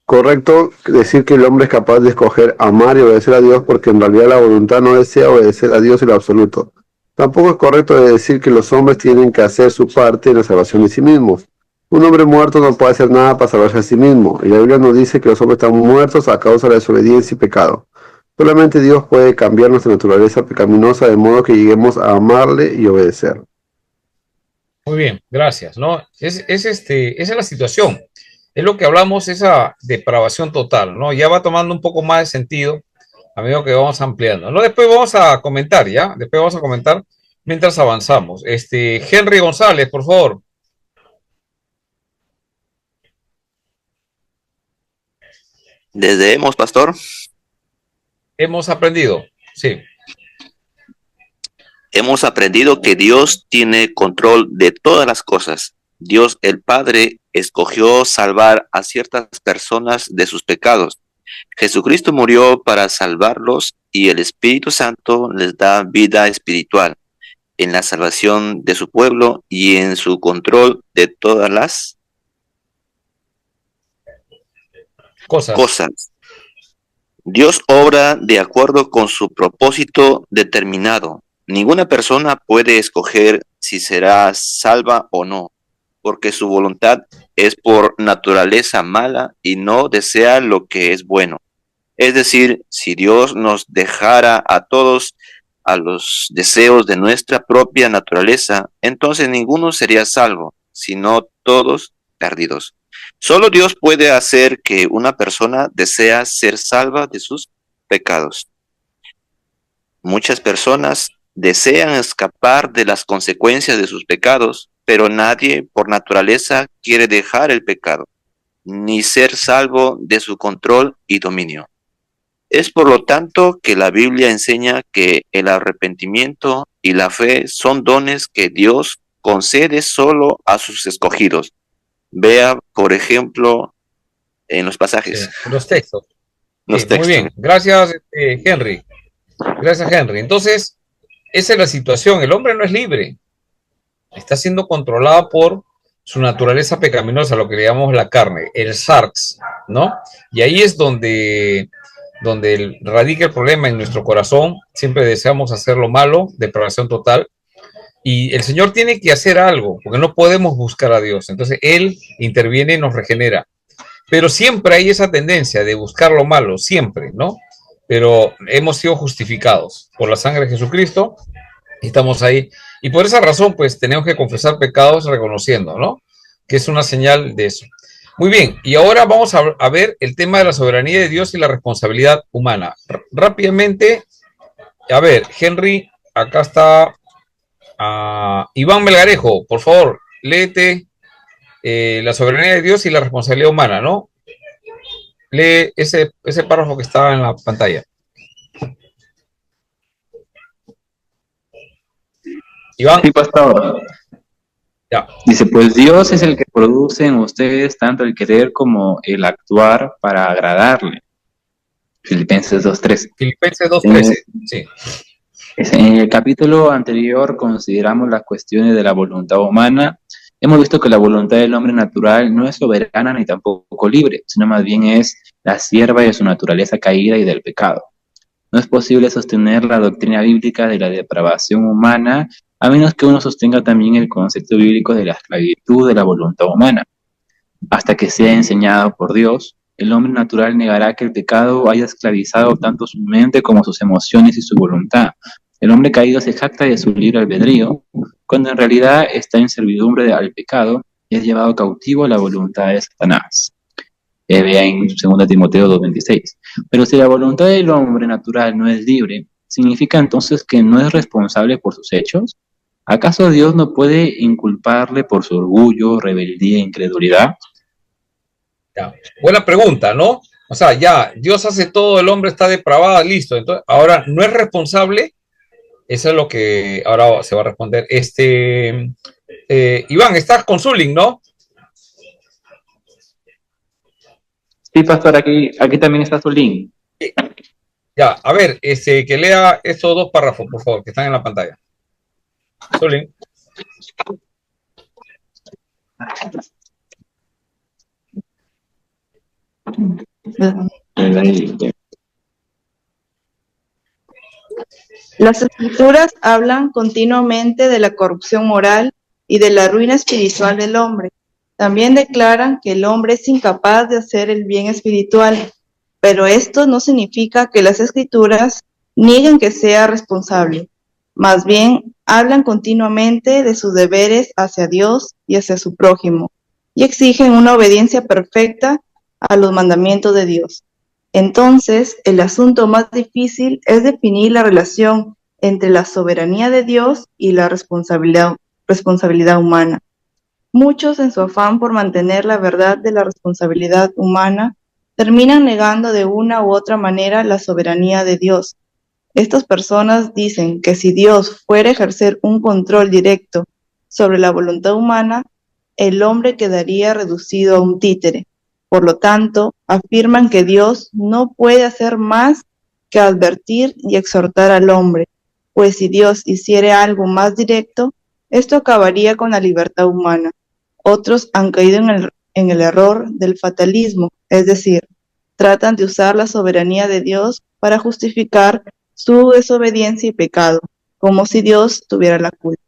correcto decir que el hombre es capaz de escoger amar y obedecer a Dios, porque en realidad la voluntad no desea obedecer a Dios en lo absoluto. Tampoco es correcto decir que los hombres tienen que hacer su parte en la salvación de sí mismos. Un hombre muerto no puede hacer nada para salvarse a sí mismo, y la Biblia nos dice que los hombres están muertos a causa de la desobediencia y pecado. Solamente Dios puede cambiar nuestra naturaleza pecaminosa de modo que lleguemos a amarle y obedecer. Muy bien, gracias, ¿no? Esa es la situación. Es lo que hablamos, esa depravación total, ¿no? Ya va tomando un poco más de sentido a medida que vamos ampliando, ¿no? Después vamos a comentar, ¿ya? Después vamos a comentar mientras avanzamos. Henry González, por favor. Desde Hemos, pastor. Hemos aprendido, sí. Hemos aprendido que Dios tiene control de todas las cosas. Dios el Padre escogió salvar a ciertas personas de sus pecados. Jesucristo murió para salvarlos y el Espíritu Santo les da vida espiritual en la salvación de su pueblo y en su control de todas las cosas. Dios obra de acuerdo con su propósito determinado. Ninguna persona puede escoger si será salva o no, porque su voluntad es por naturaleza mala y no desea lo que es bueno. Es decir, si Dios nos dejara a todos a los deseos de nuestra propia naturaleza, entonces ninguno sería salvo, sino todos perdidos. Solo Dios puede hacer que una persona desea ser salva de sus pecados. Muchas personas desean escapar de las consecuencias de sus pecados, pero nadie por naturaleza quiere dejar el pecado, ni ser salvo de su control y dominio. Es por lo tanto que la Biblia enseña que el arrepentimiento y la fe son dones que Dios concede solo a sus escogidos. Vea, por ejemplo, en los pasajes. Los textos. Los textos. Muy bien, gracias, Henry. Gracias, Henry. Entonces, esa es la situación. El hombre no es libre. Está siendo controlado por su naturaleza pecaminosa, lo que le llamamos la carne, el sarx, ¿no? Y ahí es donde radica el problema en nuestro corazón. Siempre deseamos hacer lo malo, depravación total. Y el Señor tiene que hacer algo, porque no podemos buscar a Dios. Entonces, Él interviene y nos regenera. Pero siempre hay esa tendencia de buscar lo malo, siempre, ¿no? Pero hemos sido justificados por la sangre de Jesucristo. Estamos ahí. Y por esa razón, pues, tenemos que confesar pecados reconociendo, ¿no? Que es una señal de eso. Muy bien. Y ahora vamos a ver el tema de la soberanía de Dios y la responsabilidad humana. Rápidamente, a ver, Henry, acá está Iván Melgarejo, por favor, léete la soberanía de Dios y la responsabilidad humana, ¿no? Lee ese párrafo que estaba en la pantalla. Iván. Sí, pastor. Ya. Dice, pues Dios es el que produce en ustedes tanto el querer como el actuar para agradarle. Filipenses 2:13. Filipenses 2:13, sí. En el capítulo anterior consideramos las cuestiones de la voluntad humana. Hemos visto que la voluntad del hombre natural no es soberana ni tampoco libre, sino más bien es la sierva de su naturaleza caída y del pecado. No es posible sostener la doctrina bíblica de la depravación humana a menos que uno sostenga también el concepto bíblico de la esclavitud de la voluntad humana. Hasta que sea enseñado por Dios, el hombre natural negará que el pecado haya esclavizado tanto su mente como sus emociones y su voluntad. El hombre caído se jacta de su libre albedrío, cuando en realidad está en servidumbre al pecado y es llevado cautivo a la voluntad de Satanás. Vea en 2 Timoteo 2:26. Pero si la voluntad del hombre natural no es libre, ¿significa entonces que no es responsable por sus hechos? ¿Acaso Dios no puede inculparle por su orgullo, rebeldía e incredulidad? Ya. Buena pregunta, ¿no? O sea, ya, Dios hace todo, el hombre está depravado, listo. Entonces, ahora, ¿no es responsable? Eso es lo que ahora se va a responder. Iván, estás con Zuling, ¿no? Sí, pastor, aquí también está su link. Ya, a ver, que lea estos dos párrafos, por favor, que están en la pantalla. Zuling. Las escrituras hablan continuamente de la corrupción moral y de la ruina espiritual del hombre. También declaran que el hombre es incapaz de hacer el bien espiritual, pero esto no significa que las escrituras nieguen que sea responsable. Más bien, hablan continuamente de sus deberes hacia Dios y hacia su prójimo, y exigen una obediencia perfecta a los mandamientos de Dios. Entonces, el asunto más difícil es definir la relación entre la soberanía de Dios y la responsabilidad humana. Muchos, en su afán por mantener la verdad de la responsabilidad humana, terminan negando de una u otra manera la soberanía de Dios. Estas personas dicen que si Dios fuera a ejercer un control directo sobre la voluntad humana, el hombre quedaría reducido a un títere. Por lo tanto, afirman que Dios no puede hacer más que advertir y exhortar al hombre, pues si Dios hiciera algo más directo, esto acabaría con la libertad humana. Otros han caído en el error del fatalismo, es decir, tratan de usar la soberanía de Dios para justificar su desobediencia y pecado, como si Dios tuviera la culpa.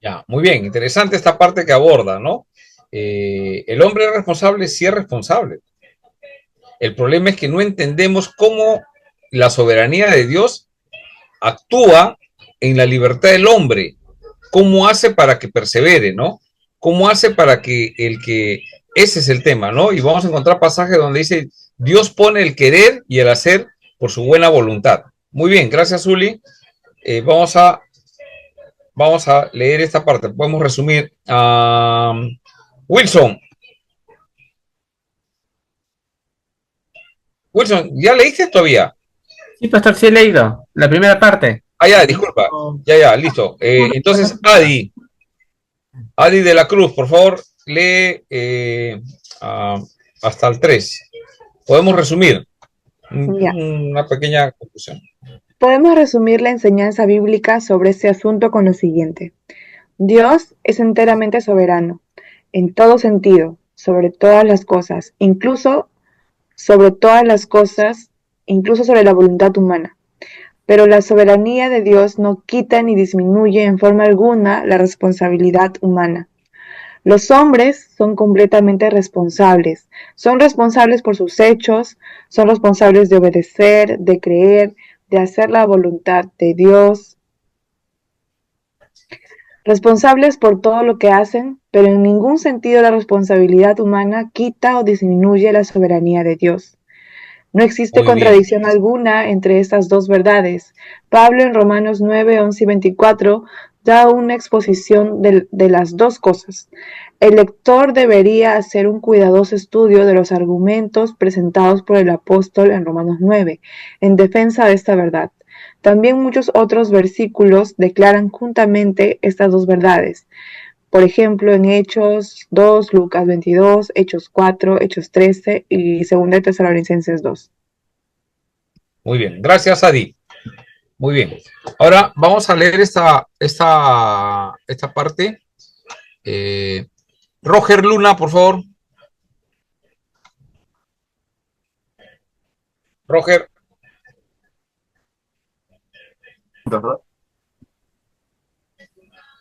Ya, muy bien, interesante esta parte que aborda, ¿no? El hombre es responsable, sí es responsable. El problema es que no entendemos cómo la soberanía de Dios actúa en la libertad del hombre. ¿Cómo hace para que persevere, no? ¿Cómo hace para que ese es el tema, ¿no? Y vamos a encontrar pasajes donde dice, Dios pone el querer y el hacer por su buena voluntad. Muy bien, gracias, Uli. Vamos a leer esta parte. Podemos resumir. Wilson, ¿ya leíste todavía? Sí, pastor, sí he leído. La primera parte. Ya, disculpa. Ya, listo. Entonces, Adi de la Cruz, por favor, lee hasta el 3. Podemos resumir. Ya. Una pequeña conclusión. Podemos resumir la enseñanza bíblica sobre este asunto con lo siguiente. Dios es enteramente soberano, en todo sentido, sobre todas las cosas, incluso sobre la voluntad humana. Pero la soberanía de Dios no quita ni disminuye en forma alguna la responsabilidad humana. Los hombres son completamente responsables. Son responsables por sus hechos, son responsables de obedecer, de creer, de hacer la voluntad de Dios. Responsables por todo lo que hacen, pero en ningún sentido la responsabilidad humana quita o disminuye la soberanía de Dios. No existe contradicción alguna entre estas dos verdades. Pablo en Romanos 9, 11 y 24 da una exposición de las dos cosas. El lector debería hacer un cuidadoso estudio de los argumentos presentados por el apóstol en Romanos 9, en defensa de esta verdad. También muchos otros versículos declaran juntamente estas dos verdades. Por ejemplo, en Hechos 2, Lucas 22, Hechos 4, Hechos 13 y 2 de Tesalonicenses 2. Muy bien, gracias, Adi. Muy bien. Ahora vamos a leer esta parte. Roger Luna, por favor. Roger.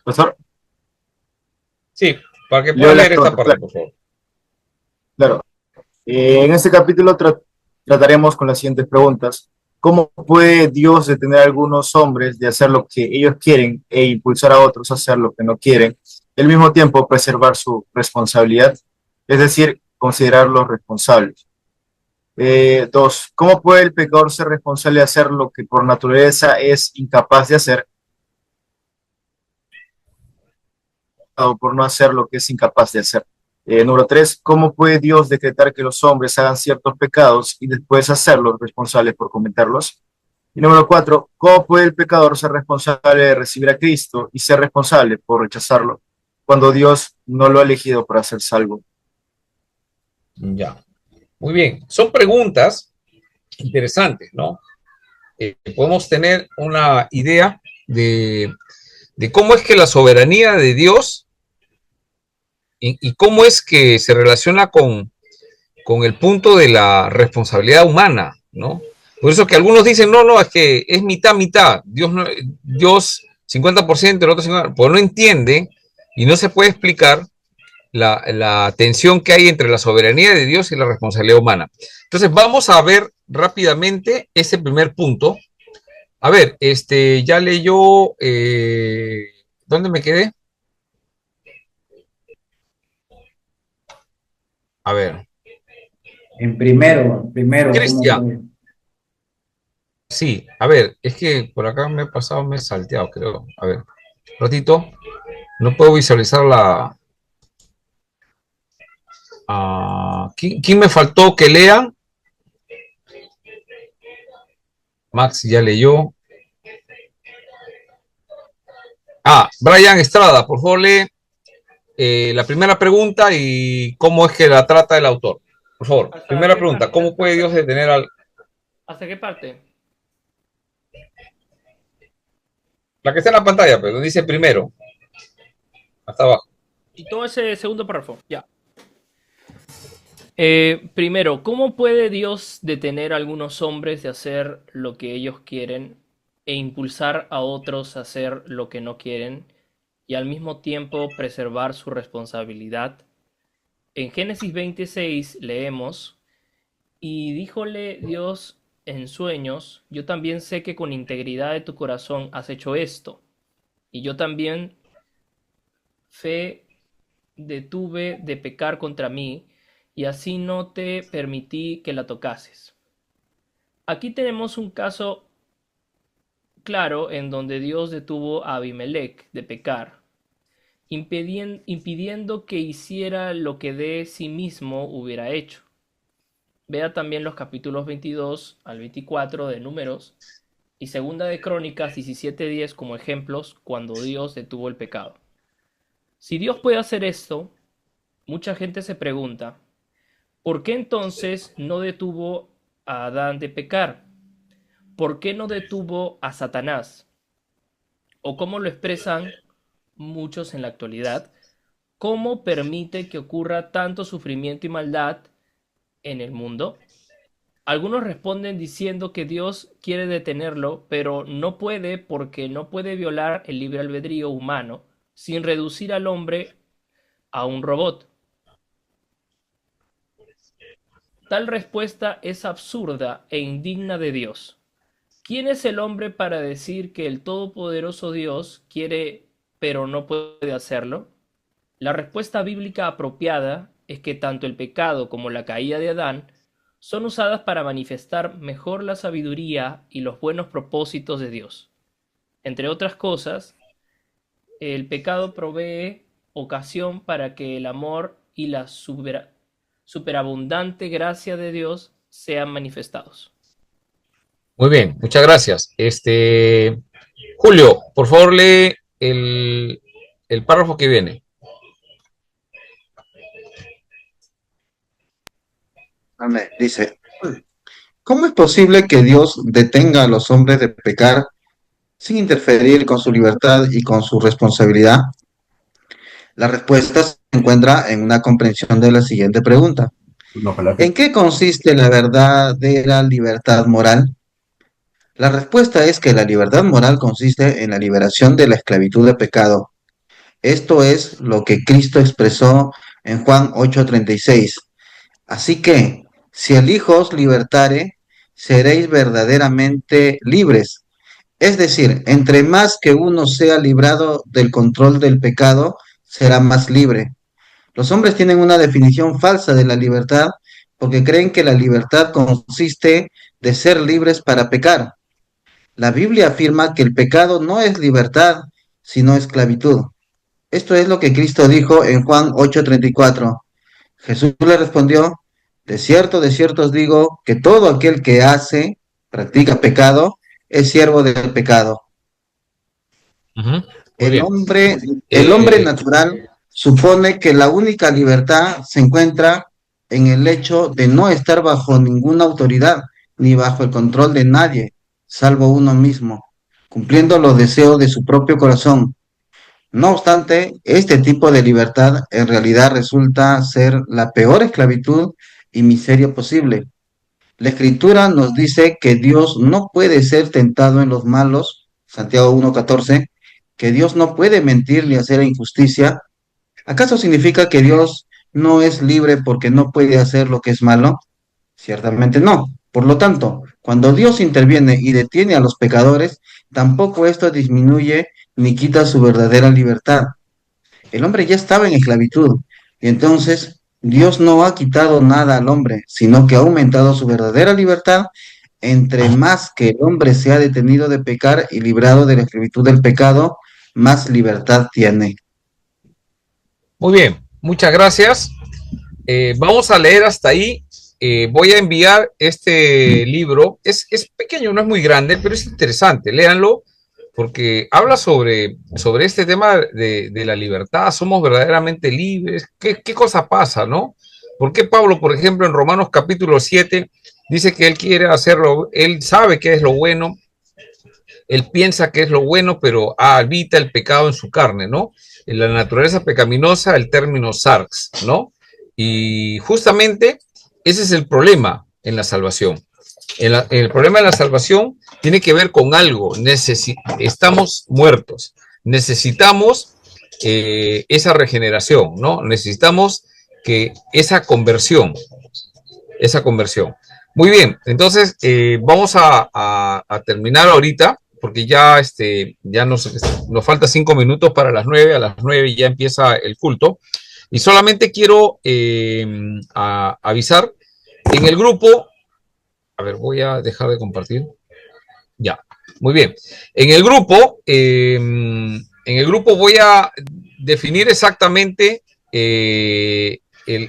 Profesor. Sí, para que pueda leer esta parte, por favor. Claro. En este capítulo trataremos con las siguientes preguntas. ¿Cómo puede Dios detener a algunos hombres de hacer lo que ellos quieren e impulsar a otros a hacer lo que no quieren, y al mismo tiempo preservar su responsabilidad? Es decir, considerarlos responsables. 2. ¿Cómo puede el pecador ser responsable de hacer lo que por naturaleza es incapaz de hacer, o por no hacer lo que es incapaz de hacer? Número 3, ¿cómo puede Dios decretar que los hombres hagan ciertos pecados y después hacerlos responsables por cometerlos? Y número 4, ¿cómo puede el pecador ser responsable de recibir a Cristo y ser responsable por rechazarlo cuando Dios no lo ha elegido para ser salvo? Ya, muy bien. Son preguntas interesantes, ¿no? Podemos tener una idea de cómo es que la soberanía de Dios y cómo es que se relaciona con el punto de la responsabilidad humana, ¿no? Por eso que algunos dicen, no, es que es mitad, Dios 50%, el otro 50%, pues no entiende y no se puede explicar la tensión que hay entre la soberanía de Dios y la responsabilidad humana. Entonces vamos a ver rápidamente ese primer punto. A ver, ya leyó, ¿dónde me quedé? A ver. En primero. Cristian. Sí, a ver, es que por acá me he pasado, me he salteado, creo. A ver, ratito. No puedo visualizar la... ¿quién me faltó que lea? Max ya leyó. Brian Estrada, por favor, lee la primera pregunta y cómo es que la trata el autor. Por favor, primera pregunta, ¿cómo puede Dios detener al... ¿Hasta qué parte? La que está en la pantalla, pero dice primero. Hasta abajo. Y todo ese segundo párrafo, ya. Primero, ¿cómo puede Dios detener a algunos hombres de hacer lo que ellos quieren e impulsar a otros a hacer lo que no quieren y al mismo tiempo preservar su responsabilidad? En Génesis 26 leemos, y díjole Dios en sueños, yo también sé que con integridad de tu corazón has hecho esto, y yo también fe detuve de pecar contra mí, y así no te permití que la tocases. Aquí tenemos un caso claro en donde Dios detuvo a Abimelech de pecar, impidiendo que hiciera lo que de sí mismo hubiera hecho. Vea también los capítulos 22 al 24 de Números y Segunda de Crónicas 17:10 como ejemplos cuando Dios detuvo el pecado. Si Dios puede hacer esto, mucha gente se pregunta, ¿por qué entonces no detuvo a Adán de pecar? ¿Por qué no detuvo a Satanás? O como lo expresan muchos en la actualidad, ¿cómo permite que ocurra tanto sufrimiento y maldad en el mundo? Algunos responden diciendo que Dios quiere detenerlo, pero no puede porque no puede violar el libre albedrío humano sin reducir al hombre a un robot. Tal respuesta es absurda e indigna de Dios. ¿Quién es el hombre para decir que el todopoderoso Dios quiere pero no puede hacerlo? La respuesta bíblica apropiada es que tanto el pecado como la caída de Adán son usadas para manifestar mejor la sabiduría y los buenos propósitos de Dios. Entre otras cosas, el pecado provee ocasión para que el amor y la superabundante gracia de Dios sean manifestados. Muy bien, muchas gracias. Julio, por favor, lee el párrafo que viene. Amén. Dice, ¿cómo es posible que Dios detenga a los hombres de pecar sin interferir con su libertad y con su responsabilidad? La respuesta se encuentra en una comprensión de la siguiente pregunta. ¿En qué consiste la verdadera libertad moral? La respuesta es que la libertad moral consiste en la liberación de la esclavitud de pecado. Esto es lo que Cristo expresó en Juan 8:36. Así que, si el Hijo os libertare, seréis verdaderamente libres. Es decir, entre más que uno sea librado del control del pecado, será más libre. Los hombres tienen una definición falsa de la libertad porque creen que la libertad consiste de ser libres para pecar. La Biblia afirma que el pecado no es libertad, sino esclavitud. Esto es lo que Cristo dijo en Juan 8:34. Jesús le respondió, de cierto os digo, que todo aquel que practica pecado, es siervo del pecado. Muy El bien. hombre natural supone que la única libertad se encuentra en el hecho de no estar bajo ninguna autoridad, ni bajo el control de nadie, salvo uno mismo, cumpliendo los deseos de su propio corazón. No obstante, este tipo de libertad en realidad resulta ser la peor esclavitud y miseria posible. La Escritura nos dice que Dios no puede ser tentado en los malos, Santiago 1:14, que Dios no puede mentir ni hacer injusticia. ¿Acaso significa que Dios no es libre porque no puede hacer lo que es malo? Ciertamente no. Por lo tanto, cuando Dios interviene y detiene a los pecadores, tampoco esto disminuye ni quita su verdadera libertad. El hombre ya estaba en esclavitud, y entonces Dios no ha quitado nada al hombre, sino que ha aumentado su verdadera libertad. Entre más que el hombre se ha detenido de pecar y librado de la esclavitud del pecado, más libertad tiene. Muy bien, muchas gracias. Vamos a leer hasta ahí. Voy a enviar este libro. Es pequeño, no es muy grande, pero es interesante. Léanlo porque habla sobre este tema de la libertad. Somos verdaderamente libres. ¿Qué cosa pasa, no? ¿Por qué Pablo, por ejemplo, en Romanos capítulo 7, dice que él quiere hacerlo, él sabe que es lo bueno, él piensa que es lo bueno, pero habita el pecado en su carne, ¿no? En la naturaleza pecaminosa, el término sarx, ¿no? Y justamente ese es el problema en la salvación. El problema de la salvación tiene que ver con algo. Estamos muertos. Necesitamos esa regeneración, ¿no? Necesitamos que esa conversión. Muy bien, entonces vamos a terminar ahorita, porque ya nos falta 5 minutos para las 9. A las 9 ya empieza el culto. Y solamente quiero avisar en el grupo. A ver, voy a dejar de compartir. Ya, muy bien. En el grupo voy a definir exactamente,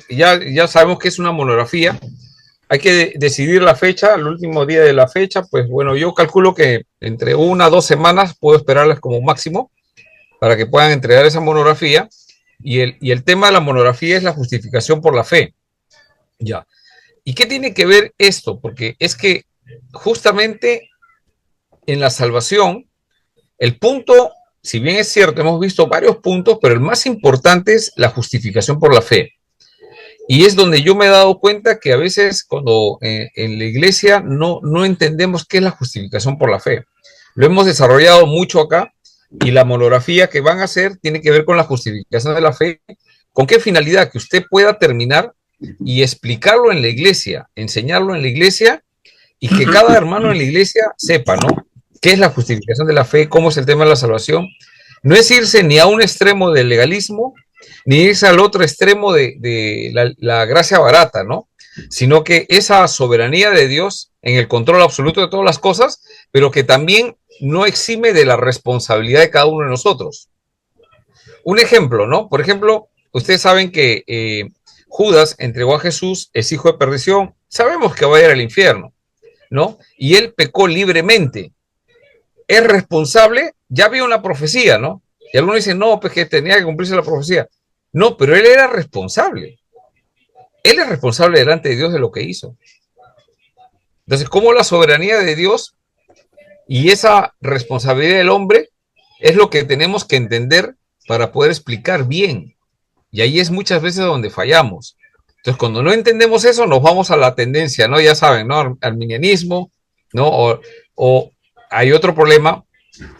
ya sabemos que es una monografía. Hay que decidir la fecha, el último día de la fecha. Pues bueno, yo calculo que entre 1 a 2 semanas puedo esperarlas como máximo para que puedan entregar esa monografía. Y el tema de la monografía es la justificación por la fe. Ya. ¿Y qué tiene que ver esto? Porque es que justamente en la salvación, el punto, si bien es cierto, hemos visto varios puntos, pero el más importante es la justificación por la fe. Y es donde yo me he dado cuenta que a veces cuando en la iglesia no entendemos qué es la justificación por la fe. Lo hemos desarrollado mucho acá y la monografía que van a hacer tiene que ver con la justificación de la fe. ¿Con qué finalidad? Que usted pueda terminar y explicarlo en la iglesia, enseñarlo en la iglesia y que cada hermano en la iglesia sepa, ¿no? ¿Qué es la justificación de la fe? ¿Cómo es el tema de la salvación? No es irse ni a un extremo del legalismo, ni irse al otro extremo de la gracia barata, ¿no? Sino que esa soberanía de Dios en el control absoluto de todas las cosas, pero que también no exime de la responsabilidad de cada uno de nosotros. Un ejemplo, ¿no? Por ejemplo, ustedes saben que Judas entregó a Jesús, es hijo de perdición, sabemos que va a ir al infierno, ¿no? Y él pecó libremente. ¿Es responsable? Ya había una profecía, ¿no? Y algunos dicen, no, pues que tenía que cumplirse la profecía. No, pero él era responsable. Él es responsable delante de Dios de lo que hizo. Entonces, ¿cómo la soberanía de Dios y esa responsabilidad del hombre es lo que tenemos que entender para poder explicar bien? Y ahí es muchas veces donde fallamos. Entonces, cuando no entendemos eso, nos vamos a la tendencia, ¿no? Ya saben, ¿no? Arminianismo, ¿no? O hay otro problema,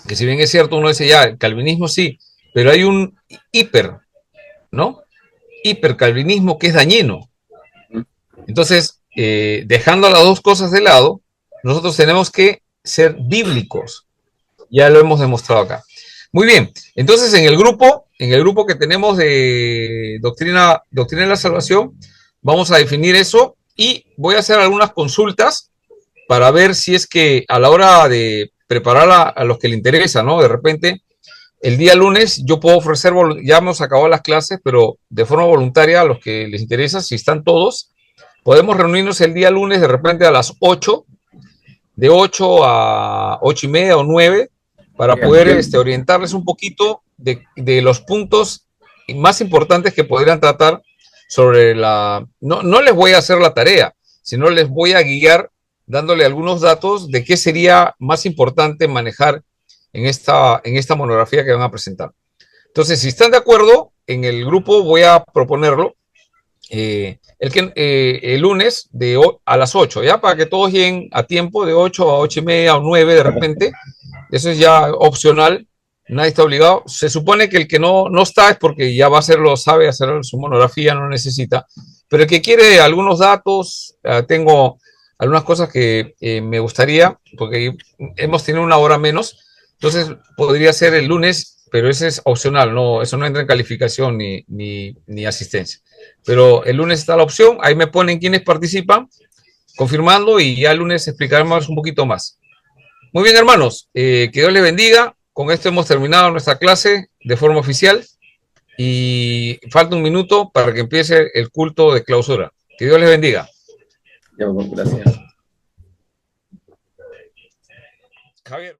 que si bien es cierto, uno dice ya, el calvinismo sí, pero hay un hiper, ¿no? Hipercalvinismo que es dañino. Entonces, dejando las dos cosas de lado, nosotros tenemos que ser bíblicos. Ya lo hemos demostrado acá. Muy bien, entonces en el grupo que tenemos de doctrina de la salvación, vamos a definir eso y voy a hacer algunas consultas para ver si es que a la hora de preparar a los que le interesa, ¿no? De repente, el día lunes yo puedo ofrecer, ya hemos acabado las clases, pero de forma voluntaria a los que les interesa, si están todos, podemos reunirnos el día lunes de repente a las 8, de 8 a 8:30 o 9, para poder orientarles un poquito de los puntos más importantes que podrían tratar sobre la... No les voy a hacer la tarea, sino les voy a guiar dándole algunos datos de qué sería más importante manejar en esta monografía que van a presentar. Entonces, si están de acuerdo, en el grupo voy a proponerlo el lunes a las 8, ¿ya? Para que todos lleguen a tiempo, de 8 a 8:30 o 9 de repente. Eso es ya opcional, nadie está obligado. Se supone que el que no está es porque ya va a hacerlo, sabe hacer su monografía, no necesita. Pero el que quiere algunos datos, tengo algunas cosas que me gustaría, porque hemos tenido una hora menos, entonces podría ser el lunes, pero ese es opcional, no, eso no entra en calificación ni asistencia. Pero el lunes está la opción, ahí me ponen quienes participan, confirmando, y ya el lunes explicaremos un poquito más. Muy bien, hermanos, que Dios les bendiga. Con esto hemos terminado nuestra clase de forma oficial y falta un minuto para que empiece el culto de clausura. Que Dios les bendiga. Gracias. Javier.